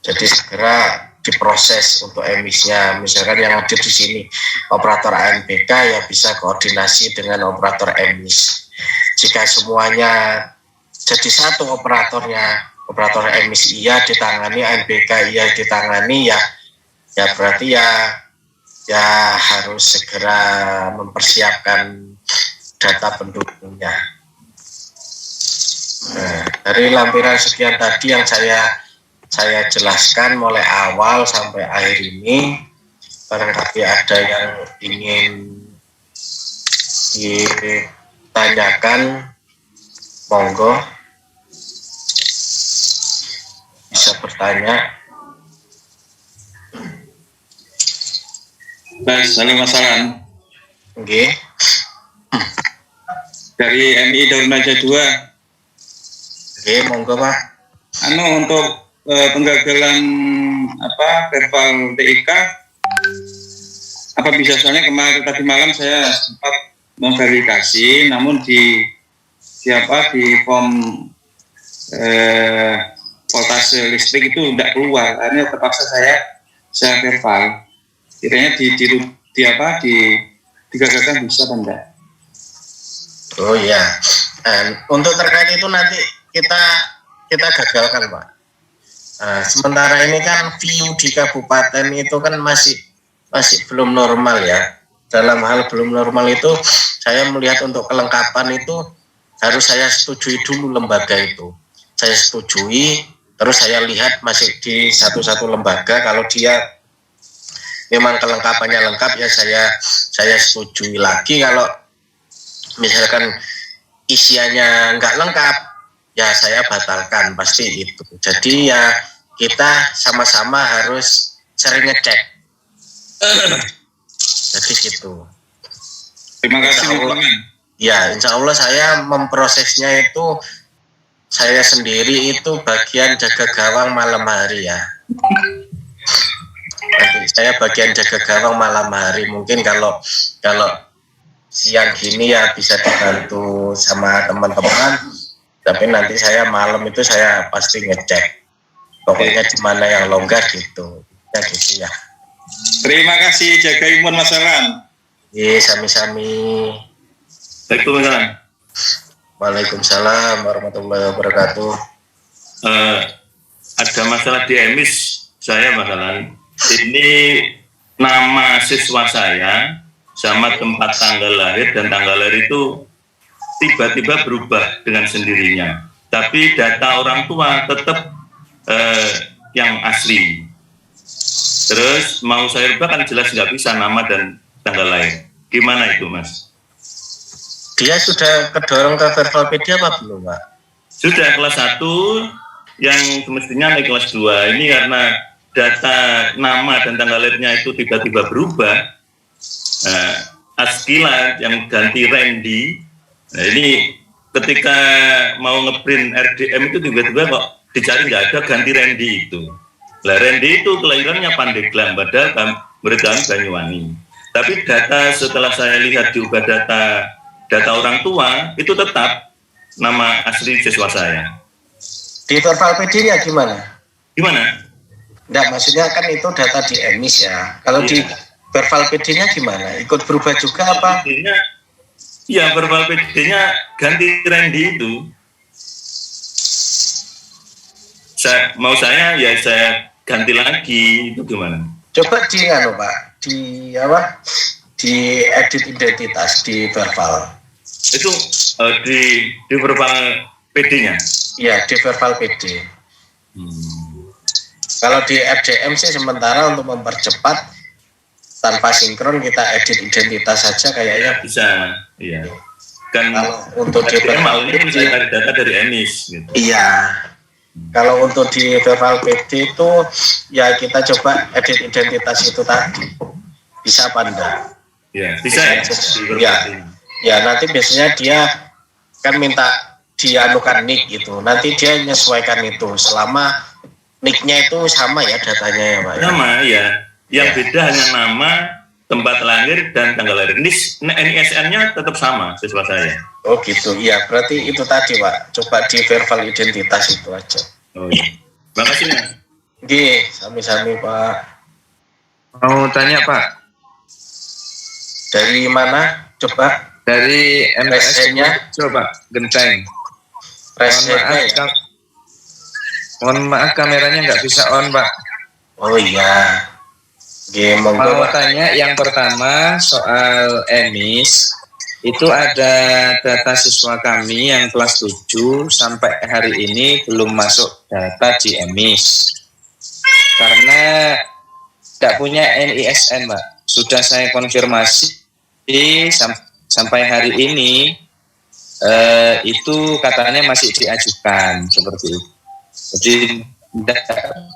[SPEAKER 1] Jadi segera diproses untuk emisnya. Misalkan yang hadir di sini operator ANBK ya bisa koordinasi dengan operator emis. Jika semuanya jadi satu operatornya, operator emis iya ditangani, ANBK iya ditangani, ya berarti ya harus segera mempersiapkan data pendukungnya. Nah, dari lampiran sekian tadi yang saya jelaskan mulai awal sampai akhir ini, barangkali ada yang ingin ditanyakan, monggo bisa bertanya.
[SPEAKER 3] Mas, Mas Alan.
[SPEAKER 1] Oke.
[SPEAKER 3] Dari MI Darul Najah 2.
[SPEAKER 1] Oke, monggo Pak.
[SPEAKER 3] Untuk penggagalan verbal TIK, apa bisa, soalnya kemarin tadi malam saya sempat memverifikasi, namun di form voltase listrik itu tidak keluar, akhirnya terpaksa saya verbal. Kiranya digagalkan bisa apa enggak?
[SPEAKER 1] Oh iya. Untuk terkait itu nanti kita gagalkan Pak. Sementara ini kan view di kabupaten itu kan masih belum normal ya, dalam hal belum normal itu saya melihat untuk kelengkapan itu harus saya setujui dulu lembaga itu. Saya setujui, terus saya lihat masih di satu-satu lembaga, kalau dia memang kelengkapannya lengkap ya saya setujui lagi. Kalau misalkan isiannya nggak lengkap ya saya batalkan pasti itu. Jadi ya kita sama-sama harus sering ngecek. Jadi gitu.
[SPEAKER 3] Terima kasih teman-teman.
[SPEAKER 1] Ya, insya Allah saya memprosesnya itu saya sendiri itu bagian jaga gawang malam hari ya. Nanti saya bagian jaga gawang malam hari. Mungkin kalau siang gini ya bisa dibantu sama teman-teman. Tapi nanti saya malam itu saya pasti ngecek. Pokoknya di mana yang longgar gitu. Ya gitu ya.
[SPEAKER 3] Terima kasih, jaga imun Mas Alan.
[SPEAKER 1] Iya, sami-sami.
[SPEAKER 3] Waalaikumsalam.
[SPEAKER 1] Waalaikumsalam warahmatullahi wabarakatuh.
[SPEAKER 4] Ada masalah di emis saya Mas Alan. Ini nama siswa saya sama tempat tanggal lahir dan tanggal lahir itu tiba-tiba berubah dengan sendirinya. Tapi data orang tua tetap yang asli. Terus mau saya rubah kan jelas nggak bisa nama dan tanggal lahir. Gimana itu Mas?
[SPEAKER 1] Dia sudah kedorong ke Verbalpedia apa belum Pak?
[SPEAKER 4] Sudah kelas 1 yang semestinya naik kelas 2. Ini karena data nama dan tanggal lahirnya itu tiba-tiba berubah. Askila yang ganti Randy. Nah ini ketika mau ngeprint RDM itu tiba-tiba kok dicari nggak ada ganti Randy itu. Lah Randy itu kelahirannya Pandeglang, padahal murid kami Banyuwangi. Tapi data setelah saya lihat diubah data orang tua itu tetap nama asli siswa saya.
[SPEAKER 1] Di Verbalpedia gimana?
[SPEAKER 4] Gimana?
[SPEAKER 1] Enggak, maksudnya kan itu data di emis ya. Kalau di Verbalpedia gimana? Ikut berubah juga apa?
[SPEAKER 4] Iya, Verbalpedia ganti Randy itu. Saya ganti lagi, itu gimana?
[SPEAKER 1] Coba di Pak, di edit identitas di verbal.
[SPEAKER 4] Itu di verbal PD-nya?
[SPEAKER 1] Iya, di verbal PD. Kalau di RDM sih sementara untuk mempercepat tanpa sinkron kita edit identitas saja kayaknya
[SPEAKER 4] bisa. Iya. Kan
[SPEAKER 1] kalau untuk di verbal
[SPEAKER 4] PD bisa cari data dari emis gitu.
[SPEAKER 1] Iya. Kalau untuk di verbal PD itu ya kita coba edit identitas itu tadi. Bisa apa enggak?
[SPEAKER 4] Ya, bisa
[SPEAKER 1] ya. Ya, nanti biasanya dia kan minta dianukan nick gitu. Nanti dia menyesuaikan itu selama nicknya itu sama ya datanya ya Pak.
[SPEAKER 4] Sama ya. Yang beda hanya nama, tempat lahir dan tanggal lahir. NISN-nya tetap sama siswa saya.
[SPEAKER 1] Oh gitu. Iya, berarti itu tadi Pak. Coba di verbal identitas itu aja.
[SPEAKER 4] Oh iya. Makasih Mas.
[SPEAKER 1] Nggih, sami-sami Pak.
[SPEAKER 2] Mau tanya Pak,
[SPEAKER 1] dari mana? Coba
[SPEAKER 2] dari
[SPEAKER 1] MSN-nya
[SPEAKER 2] coba Genteng.
[SPEAKER 1] Resenya
[SPEAKER 2] Mohon maaf kameranya nggak bisa on Pak.
[SPEAKER 1] Oh iya.
[SPEAKER 2] Mau tanya yang pertama soal emis. Itu ada data siswa kami yang kelas 7 sampai hari ini belum masuk data di emis. Karena tidak punya NISN Pak. Sudah saya konfirmasi sampai hari ini itu katanya masih diajukan seperti itu. Jadi tidak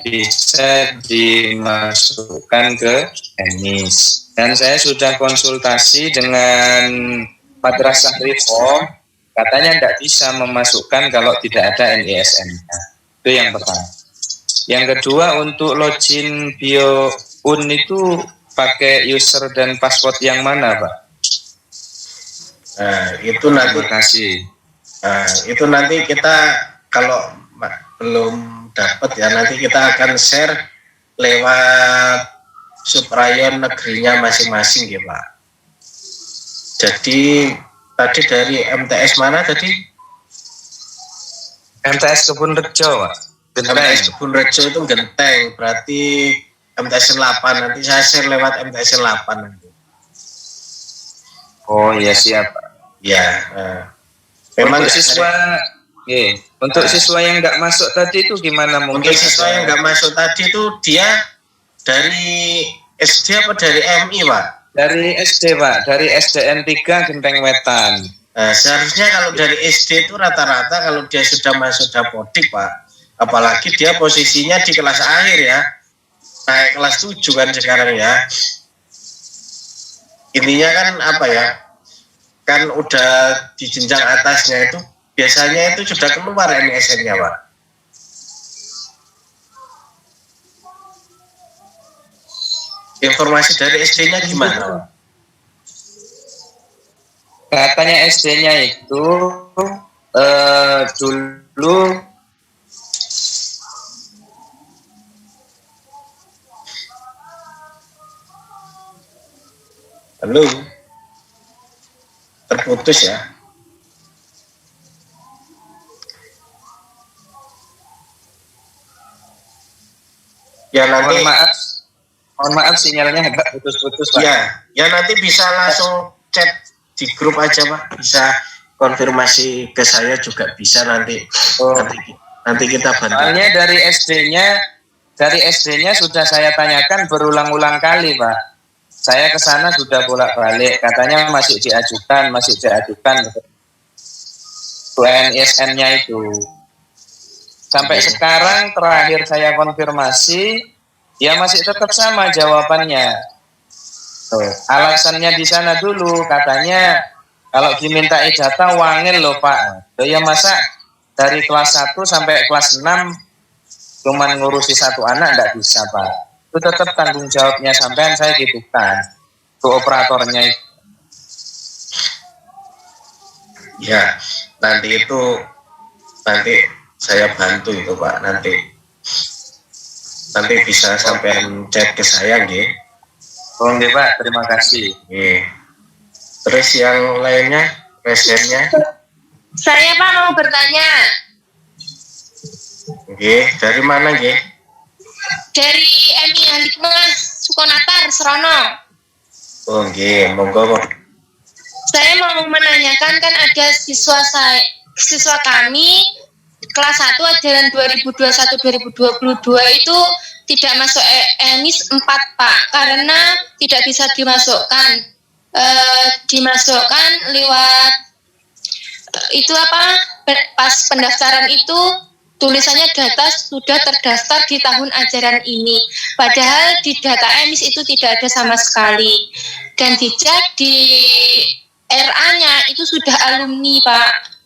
[SPEAKER 2] bisa dimasukkan ke emis. Dan saya sudah konsultasi dengan Madrasah Reform, katanya tidak bisa memasukkan kalau tidak ada NISN. Itu yang pertama. Yang kedua, untuk login BioUn itu pakai user dan password yang mana, Pak?
[SPEAKER 1] Nah, itu nanti.
[SPEAKER 2] Terima kasih.
[SPEAKER 1] Nah, itu nanti kita kalau belum dapat ya nanti kita akan share lewat subrayon negerinya masing-masing ya Pak. Jadi tadi dari MTS mana tadi?
[SPEAKER 2] MTS Kebun Rejo Pak.
[SPEAKER 1] MTS Kebun Rejo itu Genteng, berarti MTS 8 nanti saya share lewat MTS 8 nanti.
[SPEAKER 2] Oh iya siap.
[SPEAKER 1] Ya, memang
[SPEAKER 2] Untuk siswa, untuk siswa yang nggak masuk tadi itu gimana mungkin?
[SPEAKER 1] Untuk siswa yang nggak masuk tadi itu dia dari SD apa dari MI, Pak?
[SPEAKER 2] Dari SD, Pak, dari SDN 3 Genteng Wetan.
[SPEAKER 1] Nah, seharusnya kalau dari SD itu rata-rata kalau dia sudah masuk dapodik, Pak, apalagi dia posisinya di kelas akhir ya, naik kelas 7 kan sekarang ya. Intinya kan apa ya, kan udah di jenjang atasnya itu biasanya itu sudah keluar MSN-nya, Pak. Informasi dari SD-nya gimana, Pak?
[SPEAKER 2] Katanya SD-nya itu dulu
[SPEAKER 1] Halo, terputus ya. Ya nanti
[SPEAKER 2] mohon maaf sinyalnya agak putus-putus, Pak.
[SPEAKER 1] ya nanti bisa langsung chat di grup aja, Pak. Bisa konfirmasi ke saya juga bisa nanti. Nanti kita bantu.
[SPEAKER 2] Soalnya dari SD-nya sudah saya tanyakan berulang-ulang kali, Pak. Saya ke sana sudah bolak-balik, katanya masih diajukan UNISN-nya itu. Sampai sekarang terakhir saya konfirmasi, ya masih tetap sama jawabannya. Alasannya di sana dulu katanya kalau diminta ijazah wangil loh, Pak. Ya masa dari kelas 1 sampai kelas 6 cuman ngurusi satu anak enggak bisa, Pak. Itu tetap tanggung jawabnya sampean, saya gitu kan. Itu operatornya itu.
[SPEAKER 1] Ya, nanti saya bantu itu, Pak. Nanti bisa sampean chat ke saya, nggih.
[SPEAKER 2] Oh, nggih, Pak. Terima kasih.
[SPEAKER 1] Nggih. Terus yang lainnya, presennya?
[SPEAKER 5] Saya, Pak, mau bertanya.
[SPEAKER 1] Nggih, dari mana, nggih?
[SPEAKER 5] Dari MI Halikmas Sukonatar, Serono.
[SPEAKER 1] Oh, nggih, monggo.
[SPEAKER 5] Saya mau menanyakan, kan ada siswa kami kelas 1 ajaran 2021-2022 itu tidak masuk EMIS 4, Pak, karena tidak bisa dimasukkan lewat itu pas pendaftaran itu tulisannya data sudah terdaftar di tahun ajaran ini, padahal di data EMIS itu tidak ada sama sekali, dan dicek di RA-nya itu sudah alumni, Pak.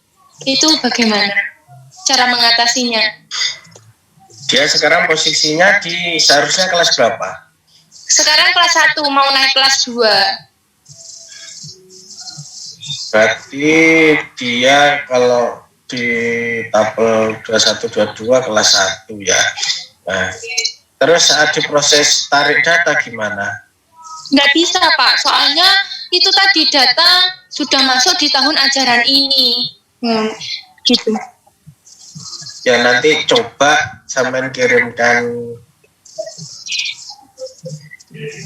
[SPEAKER 5] Itu bagaimana cara mengatasinya?
[SPEAKER 1] Dia sekarang posisinya seharusnya kelas berapa?
[SPEAKER 5] Sekarang kelas 1, mau naik kelas 2.
[SPEAKER 1] Berarti dia kalau di tabel 21-22 kelas 1 ya. Nah, terus saat diproses tarik data gimana?
[SPEAKER 5] Nggak bisa, Pak, soalnya itu tadi data sudah masuk di tahun ajaran ini. Gitu.
[SPEAKER 1] Ya nanti coba sampean kirimkan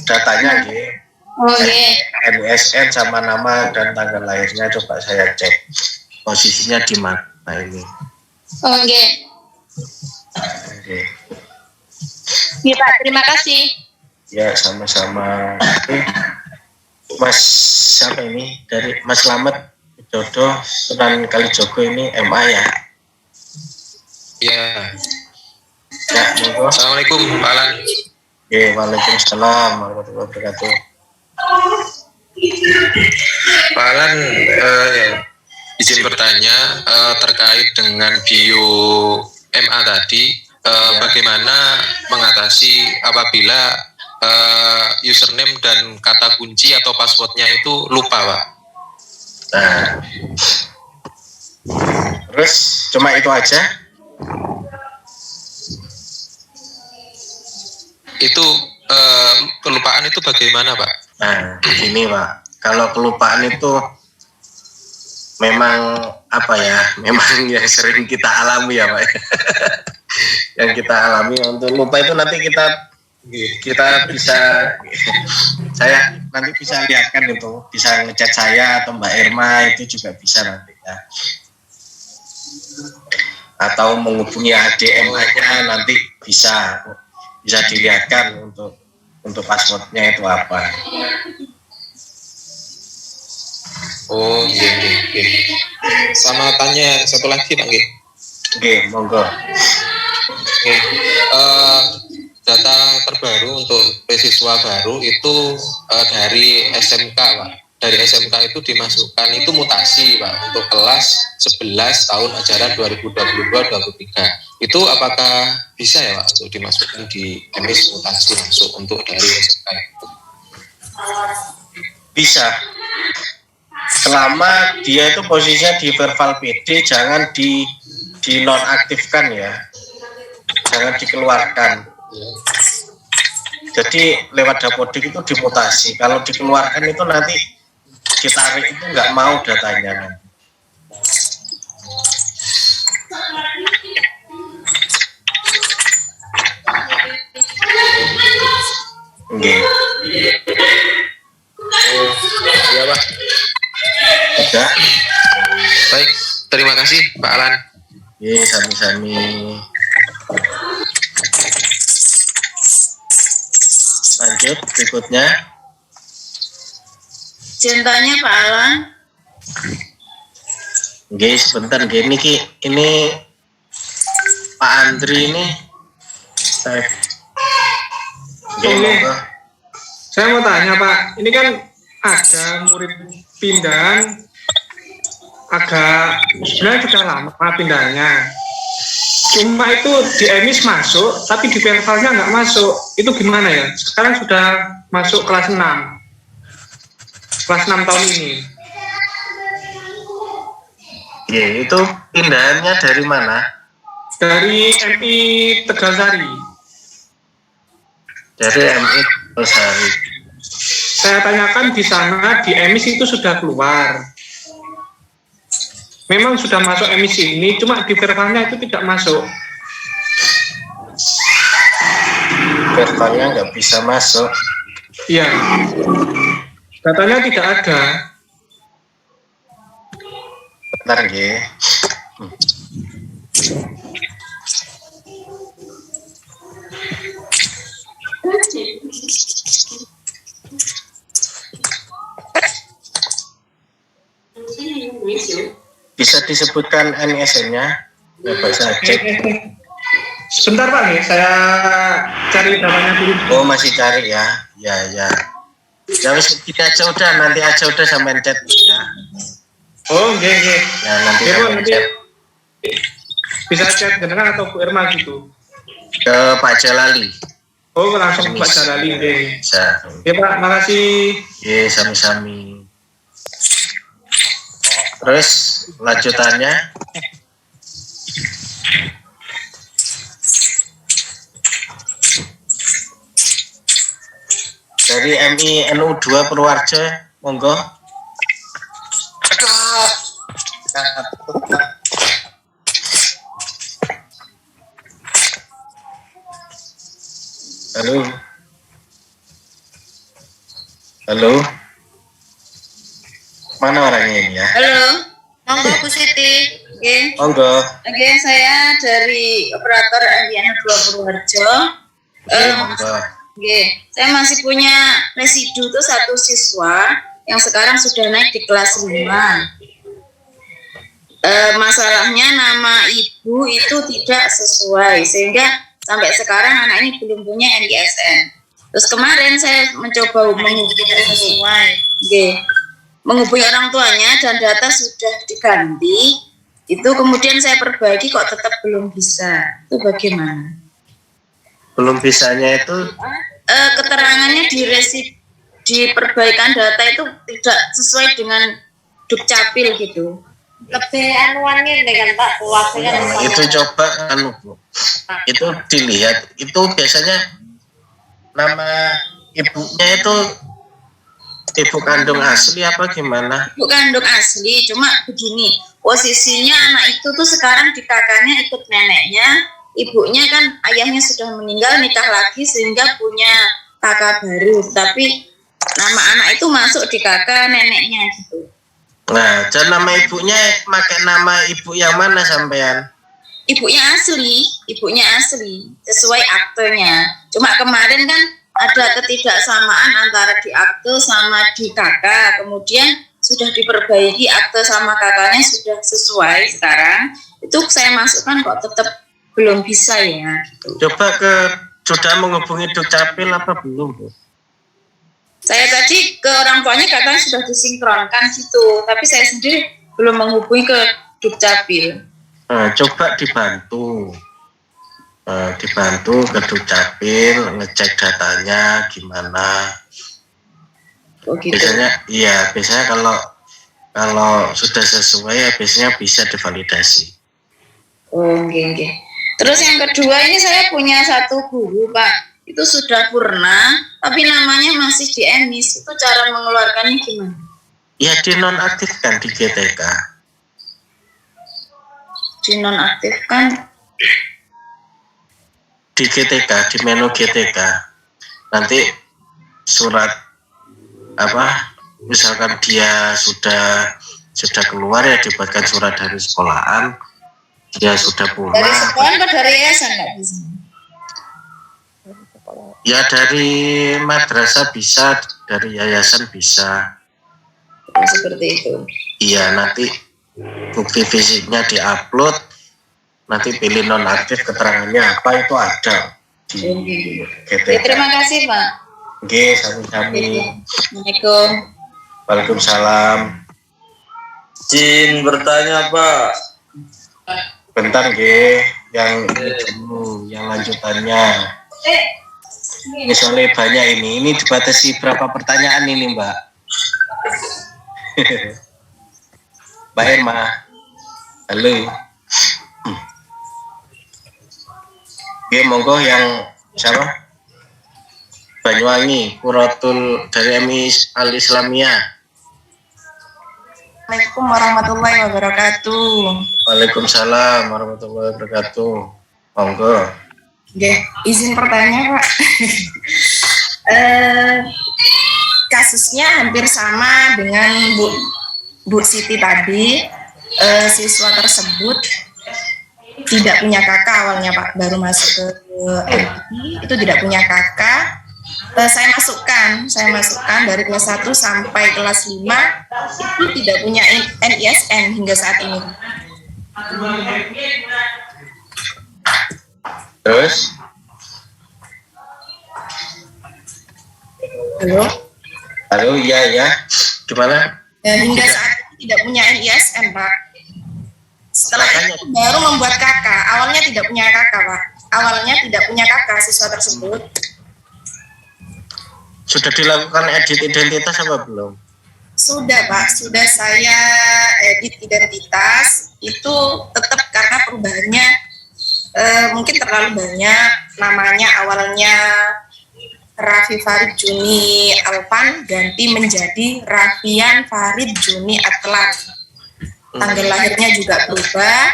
[SPEAKER 1] datanya nggih.
[SPEAKER 5] Oh iya.
[SPEAKER 1] MSN sama nama dan tanggal lahirnya coba saya cek posisinya di mana ini.
[SPEAKER 5] Oh iya.
[SPEAKER 1] Oke.
[SPEAKER 5] Ya, Pak, terima kasih.
[SPEAKER 1] Ya, sama-sama. Mas siapa ini? Dari Mas Slamet Jodoh Sunan Kalijogo ini MA ya?
[SPEAKER 6] Ya.
[SPEAKER 1] Ya, monggo.
[SPEAKER 6] Assalamualaikum, Pak Alan.
[SPEAKER 1] Ya, waalaikumsalam warahmatullahi wabarakatuh.
[SPEAKER 6] Pak Alan, izin bertanya terkait dengan bio MA tadi, bagaimana mengatasi apabila username dan kata kunci atau passwordnya itu lupa, Pak?
[SPEAKER 1] Nah, terus cuma itu aja?
[SPEAKER 6] Itu kelupaan itu bagaimana, Pak?
[SPEAKER 1] Nah, begini Pak, kalau kelupaan itu memang apa ya, memang yang sering kita alami ya Pak. Yang kita alami untuk lupa itu nanti kita kita bisa saya nanti bisa lihatkan itu, bisa ngechat saya atau Mbak Irma, itu juga bisa nanti ya, atau menghubungi ADM-nya nanti bisa dilihatkan untuk passwordnya itu apa.
[SPEAKER 6] Oh, iya. Sama tanya satu lagi Pak.
[SPEAKER 1] Oke, monggo.
[SPEAKER 6] Data terbaru untuk beasiswa baru itu dari SMK Pak. Dari SMK itu dimasukkan itu mutasi Pak untuk kelas 11 tahun ajaran 2022-2023. Itu apakah bisa ya Pak untuk dimasukkan di emis mutasi masuk untuk dari SMK itu?
[SPEAKER 1] Bisa. Selama dia itu posisinya di verbal PD, jangan di nonaktifkan ya, jangan dikeluarkan. Jadi lewat dapodik itu dimutasi. Kalau dikeluarkan itu nanti ditarik, itu nggak mau datanya nanti. Oke.
[SPEAKER 6] Iya Pak.
[SPEAKER 1] Udah.
[SPEAKER 6] Baik, terima kasih Pak Alan.
[SPEAKER 1] Iya, sami-sami. Lanjut berikutnya.
[SPEAKER 7] Cintanya Pak Alan.
[SPEAKER 1] Oke, sebentar gini Ki. Ini Pak Andri ini. Oke, monggo.
[SPEAKER 8] Saya mau tanya Pak, ini kan ada murid pindahan agak sebenarnya sudah lama pindahnya. Cuma itu di emis masuk, tapi di verbalnya nggak masuk. Itu gimana ya? Sekarang sudah masuk kelas 6. Kelas 6 tahun ini.
[SPEAKER 1] Ya, itu pindahannya dari mana?
[SPEAKER 8] Dari MI Tegalsari.
[SPEAKER 1] Dari MI Tegalsari.
[SPEAKER 8] Saya tanyakan di sana, di emis itu sudah keluar. Memang sudah masuk emisi ini, cuma di verbalnya itu tidak masuk.
[SPEAKER 1] Verbalnya nggak bisa masuk.
[SPEAKER 8] Iya. Datanya tidak ada.
[SPEAKER 1] Bentar nggih. Bisa disebutkan NISN-nya? Ya, bisa cek.
[SPEAKER 8] Sebentar Pak, nih, saya cari datanya dulu.
[SPEAKER 1] Oh, masih cari ya? Ya. Ya wis kita aja udah, nanti aja udah sampean chat ya.
[SPEAKER 8] Oh, oke.
[SPEAKER 1] Ya nanti
[SPEAKER 8] Oke,
[SPEAKER 1] sampean
[SPEAKER 8] nanti
[SPEAKER 1] chat
[SPEAKER 8] bisa chat jenengan atau Bu Irma gitu.
[SPEAKER 1] ke Pak Jalali.
[SPEAKER 8] Oh, langsung Pak Jalali. Oke.
[SPEAKER 1] Bisa.
[SPEAKER 8] Ya Pak, makasih.
[SPEAKER 1] Iya, sami-sami. Terus lanjutannya, dari MI NU 2 Purworejo, monggo. Halo. Mana orangnya ini ya?
[SPEAKER 7] Halo, monggo Bu Siti. Oke.
[SPEAKER 1] Monggo.
[SPEAKER 7] Oke, saya dari operator MIN 2 Purworejo.
[SPEAKER 1] Monggo.
[SPEAKER 7] Oke, saya masih punya residu tuh 1 siswa yang sekarang sudah naik di kelas 5. Masalahnya nama ibu itu tidak sesuai sehingga sampai sekarang anak ini belum punya NISN. Terus kemarin saya mencoba menghubungi orang tuanya dan data sudah diganti. Itu kemudian saya perbaiki kok tetap belum bisa. Itu bagaimana?
[SPEAKER 1] Belum bisanya itu
[SPEAKER 7] Keterangannya di perbaikan data itu tidak sesuai dengan Dukcapil gitu.
[SPEAKER 9] Lebih anuannya dengan Pak waktunya
[SPEAKER 1] itu coba Bu. Itu dilihat, itu biasanya nama ibunya itu ibu kandung asli apa gimana?
[SPEAKER 7] Ibu kandung asli, cuma begini, posisinya anak itu tuh sekarang di kakaknya ikut neneknya, ibunya kan ayahnya sudah meninggal, nikah lagi sehingga punya kakak baru, tapi nama anak itu masuk di kakak neneknya gitu.
[SPEAKER 1] Nah, dan nama ibunya pakai nama ibu yang mana sampean?
[SPEAKER 7] Ibunya asli sesuai aktenya. Cuma kemarin kan ada ketidaksamaan antara di akte sama di kakak, kemudian sudah diperbaiki akte sama kakaknya sudah sesuai sekarang. Itu saya masukkan kok tetap belum bisa ya. Gitu.
[SPEAKER 1] Coba sudah menghubungi Dukcapil apa belum, Bu?
[SPEAKER 7] Saya tadi ke orang tuanya katanya sudah disinkronkan gitu, tapi saya sendiri belum menghubungi ke Dukcapil.
[SPEAKER 1] Nah, coba dibantu ke Dukcapil, ngecek datanya gimana.
[SPEAKER 7] Oh, gitu.
[SPEAKER 1] Biasanya kalau sudah sesuai ya biasanya bisa divalidasi.
[SPEAKER 7] Oh, okay. Terus yang kedua ini saya punya satu guru, Pak. Itu sudah purna, tapi namanya masih di emis. Itu cara mengeluarkannya gimana?
[SPEAKER 1] Ya dinonaktifkan di GTK.
[SPEAKER 7] Dinonaktifkan?
[SPEAKER 1] Di GTK, di menu GTK. Nanti surat misalkan dia sudah keluar ya dibuatkan surat dari sekolahan, dia sudah purna.
[SPEAKER 7] Dari sekolah atau dari yayasan nggak bisa?
[SPEAKER 1] Ya dari madrasah bisa, dari yayasan bisa.
[SPEAKER 7] Seperti itu.
[SPEAKER 1] Iya, nanti bukti fisiknya diupload, nanti pilih nonaktif, keterangannya apa itu ada di GTK.
[SPEAKER 7] Terima kasih, Pak.
[SPEAKER 1] Oke, sami-sami.
[SPEAKER 7] Assalamualaikum.
[SPEAKER 1] Waalaikumsalam.
[SPEAKER 10] Izin bertanya, Pak.
[SPEAKER 1] Bentar, yang dulu, yang lanjutannya. Ini soalnya banyak ini dibatasi berapa pertanyaan ini, Mbak? Mbak Irma, halo. Oke, monggo yang siapa? Banyuwangi, Kuratul dari MI Al-Islamiyah.
[SPEAKER 11] Assalamualaikum warahmatullahi wabarakatuh.
[SPEAKER 1] Waalaikumsalam warahmatullahi wabarakatuh. Monggo.
[SPEAKER 11] Oke, izin bertanya, Pak. Kasusnya hampir sama dengan Bu Siti tadi. Siswa tersebut tidak punya kakak awalnya, Pak. Baru masuk ke MI, itu tidak punya kakak. Saya masukkan dari kelas 1 sampai kelas 5 itu tidak punya NISN hingga saat ini.
[SPEAKER 1] Terus? Halo, ya. Gimana?
[SPEAKER 11] Hingga saat ini tidak punya NISN, Pak. Setelah itu baru membuat kakak. Awalnya tidak punya kakak, Pak. Awalnya tidak punya kakak siswa tersebut.
[SPEAKER 1] Sudah dilakukan edit identitas apa belum?
[SPEAKER 11] Sudah, Pak. Sudah saya edit identitas. Itu tetap karena perubahannya mungkin terlalu banyak. Namanya awalnya Raffi Farid Juni Alvan ganti menjadi Raffian Farid Juni Atlan. Tanggal lahirnya juga berubah,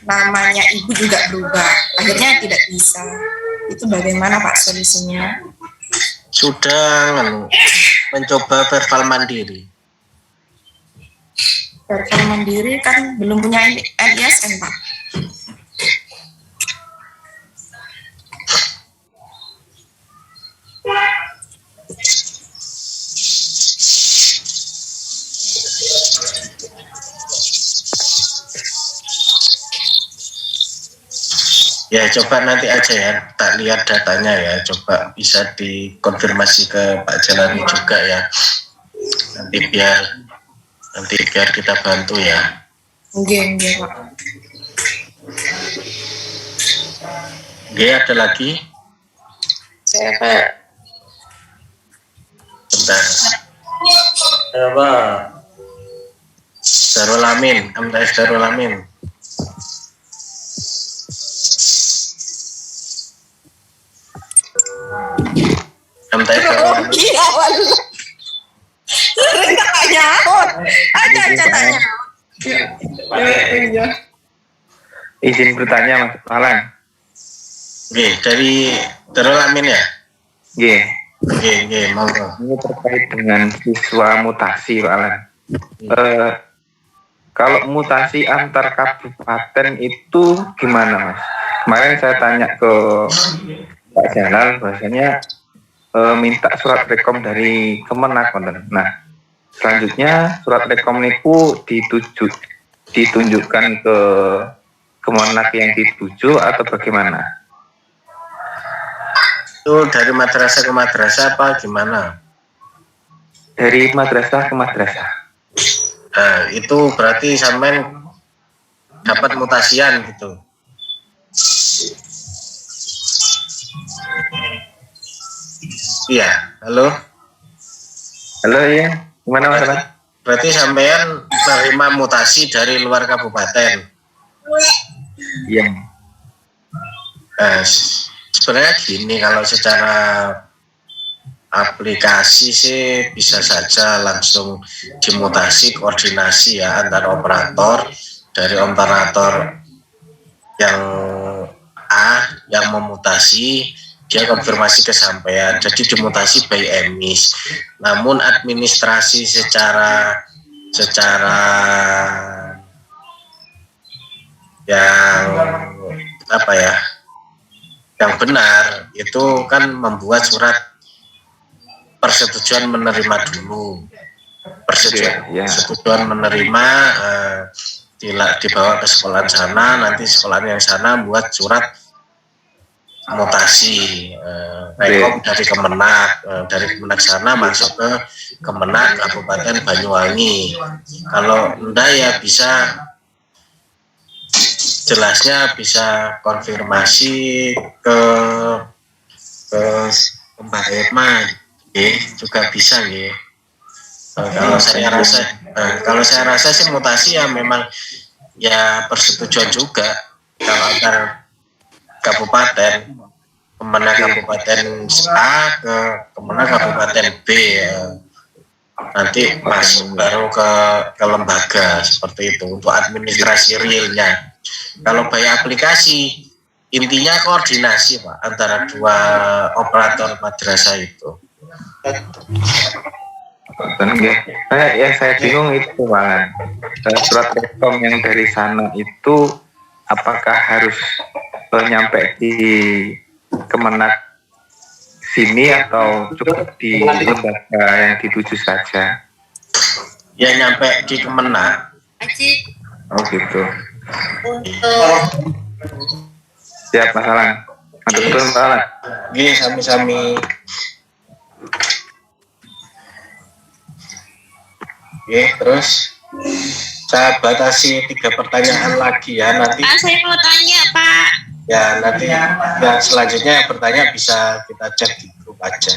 [SPEAKER 11] namanya ibu juga berubah. Akhirnya tidak bisa. Itu bagaimana, Pak, solusinya?
[SPEAKER 1] Sudah mencoba verbal mandiri.
[SPEAKER 11] Verbal mandiri kan belum punya NISN, Pak.
[SPEAKER 1] Ya coba nanti aja ya, tak lihat datanya ya, coba bisa dikonfirmasi ke Pak Jalani juga ya, nanti biar kita bantu ya.
[SPEAKER 11] Oke, Pak.
[SPEAKER 1] Oke, ada lagi?
[SPEAKER 11] Saya, Pak.
[SPEAKER 1] Bentar.
[SPEAKER 10] Ya, Pak.
[SPEAKER 1] Darul Amin, MTS Darul Amin. MTS Darul Amin.
[SPEAKER 8] Izin bertanya, Mas Alan.
[SPEAKER 1] Oke, dari Darul Amin ya?
[SPEAKER 12] Oke.
[SPEAKER 1] Oke, monggo.
[SPEAKER 12] Ini terkait dengan siswa mutasi, Pak Alan. Kalau mutasi antar kabupaten itu gimana, Mas? Kemarin saya tanya ke Pak Jalal, bahasanya minta surat rekom dari Kemenak. Nah, selanjutnya surat rekom itu ditunjukkan ke Kemenak yang dituju atau bagaimana?
[SPEAKER 1] Itu dari madrasah ke madrasah apa gimana?
[SPEAKER 12] Dari madrasah ke madrasah.
[SPEAKER 1] Itu berarti sampean dapat mutasian gitu. Iya, halo.
[SPEAKER 12] Halo, iya. Gimana, Mas?
[SPEAKER 1] Berarti sampean terima mutasi dari luar kabupaten.
[SPEAKER 12] Iya.
[SPEAKER 1] Sebenarnya gini, kalau secara aplikasi sih bisa saja langsung dimutasi koordinasi ya antara operator, dari operator yang A yang memutasi dia konfirmasi kesampaian, jadi dimutasi by emis. Namun administrasi secara yang apa ya, yang benar itu kan membuat surat persetujuan menerima dulu, persetujuan menerima, dibawa ke sekolah sana, nanti sekolah yang sana buat surat mutasi, rekom dari Kemenak, dari Kemenak sana masuk ke Kemenak Kabupaten Banyuwangi. Kalau enggak ya bisa, jelasnya bisa konfirmasi ke Mbak Irma, juga bisa ya. Kalau saya rasa sih mutasi ya memang ya persetujuan juga kalau antar kabupaten, Kemenak Kabupaten A ke Kemenak Kabupaten B ya. Nanti masuk baru ke lembaga seperti itu untuk administrasi realnya. Kalau by aplikasi intinya koordinasi Pak antara dua operator madrasah itu.
[SPEAKER 12] Yang saya bingung itu Pak, surat rekom yang dari sana itu apakah harus nyampe di Kemenak sini atau cukup di lembaga yang dituju saja?
[SPEAKER 1] Ya nyampe di Kemenak.
[SPEAKER 12] Oh gitu. Siap masalah. Betul masalah.
[SPEAKER 1] Gih, sami-sami. Terus saya batasi 3 pertanyaan lagi ya nanti.
[SPEAKER 7] Pak, saya mau tanya Pak.
[SPEAKER 1] Ya nanti yang selanjutnya yang bertanya bisa kita chat di grup aja.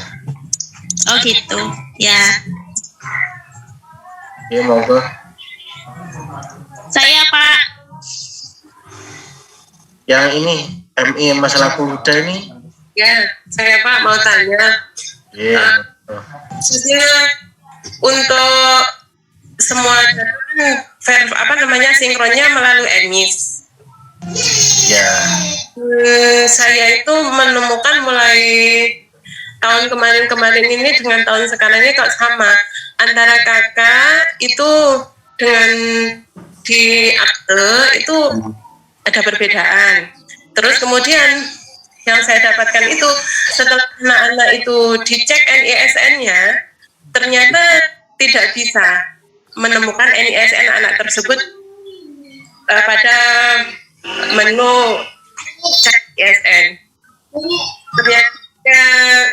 [SPEAKER 7] Oh gitu, ya.
[SPEAKER 1] Monggo.
[SPEAKER 7] Saya Pak.
[SPEAKER 1] Yang ini MI masalah kuda ini.
[SPEAKER 13] Ya, saya Pak mau tanya. Maksudnya untuk semua sinkronnya melalui emis.
[SPEAKER 1] Ya.
[SPEAKER 13] Saya itu menemukan mulai tahun kemarin ini dengan tahun sekarang ini kok sama antara kakak itu dengan di akte itu ada perbedaan. Terus kemudian yang saya dapatkan itu setelah anak-anak itu dicek NISN-nya ternyata tidak bisa menemukan NISN anak tersebut pada menu cek NISN. Ternyata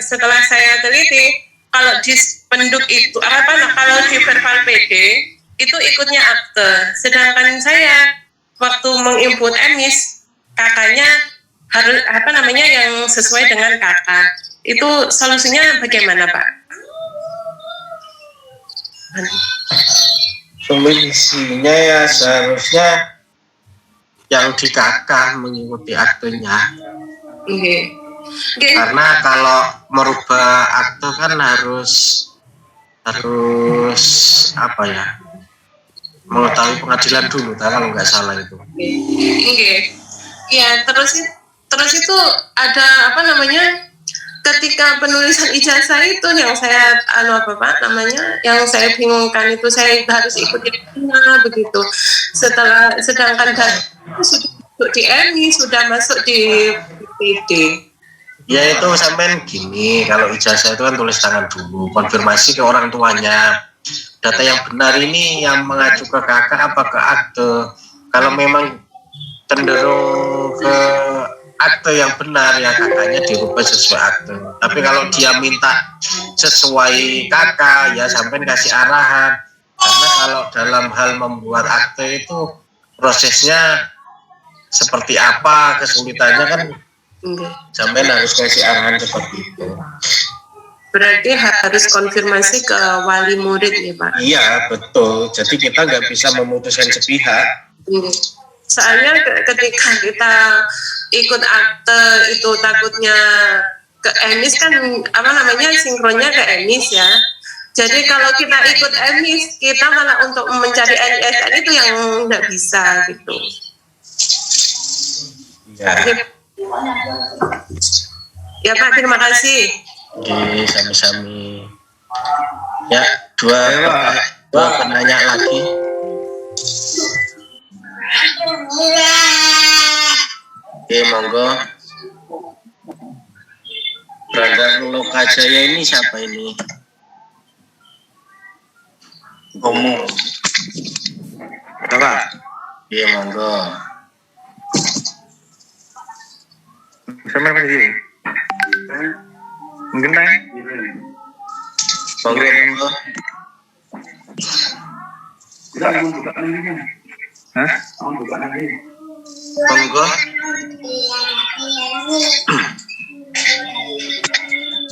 [SPEAKER 13] setelah saya teliti kalau di penduk itu kalau di verbal PD itu ikutnya akte, sedangkan saya waktu menginput emis kakaknya harus yang sesuai dengan kakak. Itu solusinya bagaimana Pak?
[SPEAKER 1] Solusinya ya seharusnya yang di kakak mengikuti aktenya. Karena kalau merubah akte kan harus mengetahui pengadilan dulu kalau nggak salah itu.
[SPEAKER 13] Ya terus itu ada apa namanya, ketika penulisan ijazah itu yang saya yang saya bingungkan itu, saya harus ikuti mana begitu. Sedangkan sudah masuk di MI, sudah masuk di PD.
[SPEAKER 1] Ya itu sampean gini, kalau ijazah itu kan tulis tangan dulu, konfirmasi ke orang tuanya. Data yang benar ini yang mengacu ke kakak apa ke akte. Kalau memang cenderung ke akte yang benar, ya kakaknya dirubah sesuai akte. Tapi kalau dia minta sesuai kakak, ya sampai kasih arahan. Karena kalau dalam hal membuat akte itu prosesnya seperti apa, kesulitannya kan sampai harus kasih arahan seperti itu.
[SPEAKER 13] Berarti harus konfirmasi ke wali murid ya Pak?
[SPEAKER 1] Iya betul, jadi kita nggak bisa memutuskan sepihak.
[SPEAKER 13] Soalnya ketika kita ikut akte itu takutnya ke emis kan, apa namanya, sinkronnya ke emis ya. Jadi kalau kita ikut emis, kita malah untuk mencari NISN itu yang nggak bisa gitu.
[SPEAKER 1] Ya.
[SPEAKER 13] Ya Pak, terima kasih.
[SPEAKER 1] Oke, sami-sami. Ya, dua penanya lagi. Oke, monggo. Brother Lokajaya ini siapa ini? Ngomong.
[SPEAKER 12] Apa?
[SPEAKER 1] Iya, monggo.
[SPEAKER 12] Sama lagi. Mungkin tanya.
[SPEAKER 1] Monggo.
[SPEAKER 12] Hah?
[SPEAKER 1] Monggo.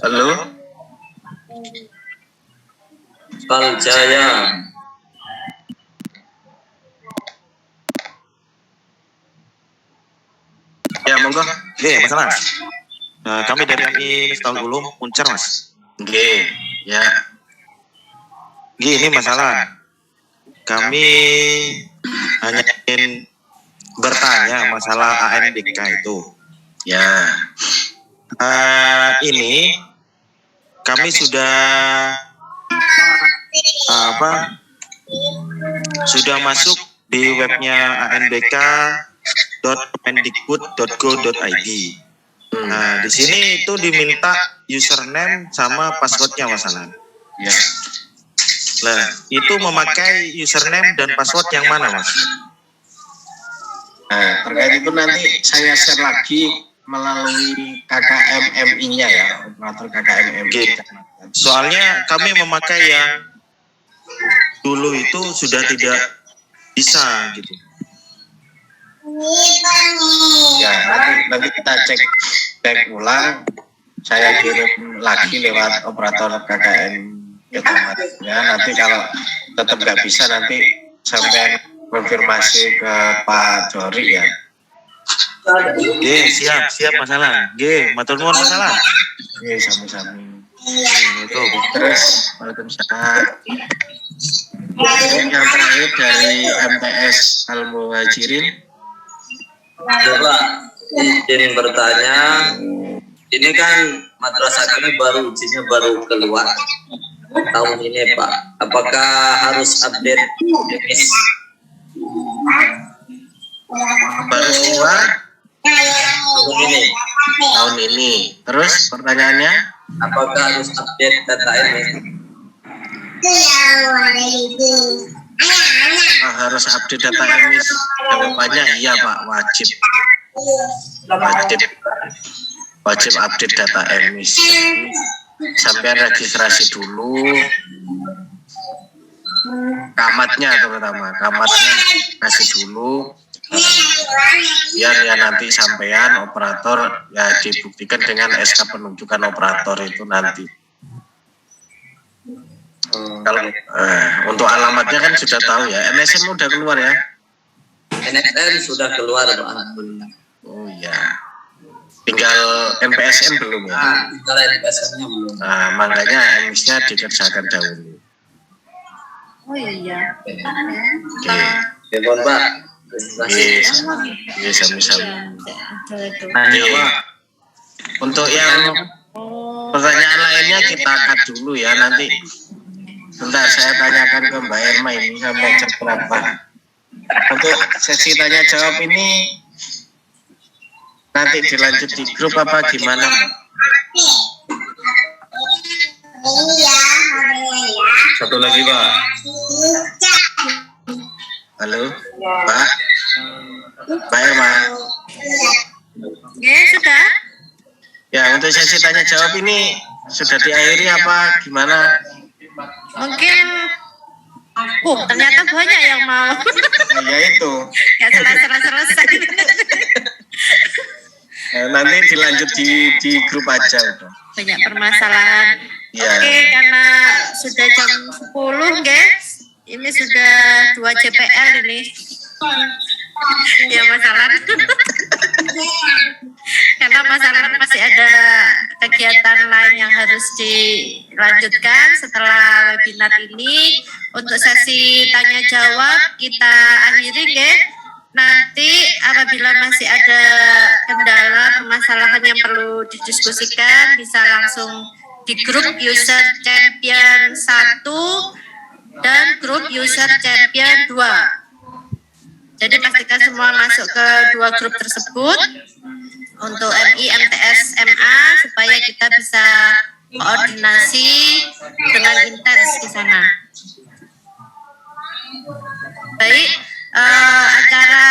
[SPEAKER 1] Halo.
[SPEAKER 10] Kaljaya.
[SPEAKER 1] Ya, monggo.
[SPEAKER 14] Masalah. Kami dari MI Miftahul Ulum Uncar, Mas.
[SPEAKER 1] Ya.
[SPEAKER 14] Ini masalah. Kami hanya ingin bertanya masalah ANBK itu.
[SPEAKER 1] Ya.
[SPEAKER 14] Ini kami sudah sudah masuk di webnya anbk.kemendikbud.go.id. Nah, di sini itu diminta username sama passwordnya, Mas Alan.
[SPEAKER 1] Ya.
[SPEAKER 14] Nah, itu memakai username dan password yang mana, Mas?
[SPEAKER 1] Nah, terkait itu nanti saya share lagi melalui KKMMI-nya ya, operator KKMMI.
[SPEAKER 14] Soalnya kami memakai yang dulu itu sudah tidak bisa gitu.
[SPEAKER 1] Ya, nanti kita cek ulang. Saya kirim lagi lewat operator KKN otomatisnya. Nanti kalau tetap nggak bisa, nanti sampai konfirmasi ke Pak Jori ya.
[SPEAKER 14] Siap masalah. Matur nuwun masalah.
[SPEAKER 1] Sami-sami.
[SPEAKER 14] Itu.
[SPEAKER 1] Terus Waalaikumsalam. Yang terakhir dari MTS Al-Muhajirin.
[SPEAKER 10] Bapak, izin bertanya, ini kan madrasah kami baru ujinya baru keluar tahun ini Pak. Apakah harus update emis?
[SPEAKER 1] Baru keluar
[SPEAKER 10] tahun
[SPEAKER 1] ini. Terus pertanyaannya?
[SPEAKER 10] Apakah harus update data emis?
[SPEAKER 1] Harus update data emis. Jawabannya iya Pak, wajib update data emis. Sampai registrasi dulu, kamatnya terutama kasih dulu, biar ya nanti sampean operator ya dibuktikan dengan SK penunjukan operator itu nanti. Kalau untuk alamatnya kan sudah tahu ya, NSN udah keluar ya?
[SPEAKER 10] NSN sudah keluar Pak, alhamdulillah.
[SPEAKER 1] Oh iya, tinggal MPSN belum ya?
[SPEAKER 10] Tinggal MPSN-nya belum.
[SPEAKER 1] Nah, makanya emisnya dikerjakan dahulu.
[SPEAKER 9] Oh iya.
[SPEAKER 1] Oke.
[SPEAKER 10] Mohon Pak,
[SPEAKER 1] Iya, sama-sama. Nanti untuk yang pertanyaan lainnya kita angkat dulu ya nanti. Bentar, saya tanyakan ke Mbak Irma ini sampai jam berapa. Untuk sesi tanya jawab ini nanti dilanjut di grup apa gimana?
[SPEAKER 14] Satu lagi Pak.
[SPEAKER 1] Halo, Pak. Mbak Irma.
[SPEAKER 9] Ya, sudah.
[SPEAKER 1] Ya, untuk sesi tanya jawab ini sudah diakhiri apa gimana?
[SPEAKER 9] Mungkin ternyata banyak yang mau.
[SPEAKER 1] Ya itu.
[SPEAKER 9] Ya selesai.
[SPEAKER 1] Nanti dilanjut di grup aja udah.
[SPEAKER 9] Banyak permasalahan.
[SPEAKER 1] Ya.
[SPEAKER 9] Oke, karena sudah jam 10, guys. Ini sudah 2 JPL ini. Ya masalah. Karena masalah masih ada kegiatan lain yang harus dilanjutkan setelah webinar ini. Untuk sesi tanya jawab kita akhiri, guys. Nanti apabila masih ada kendala permasalahan yang perlu didiskusikan bisa langsung di grup user champion 1 dan grup user champion 2. Jadi pastikan semua masuk ke 2 grup tersebut untuk MI, MTS, MA supaya kita bisa koordinasi dengan intens di sana. Baik, acara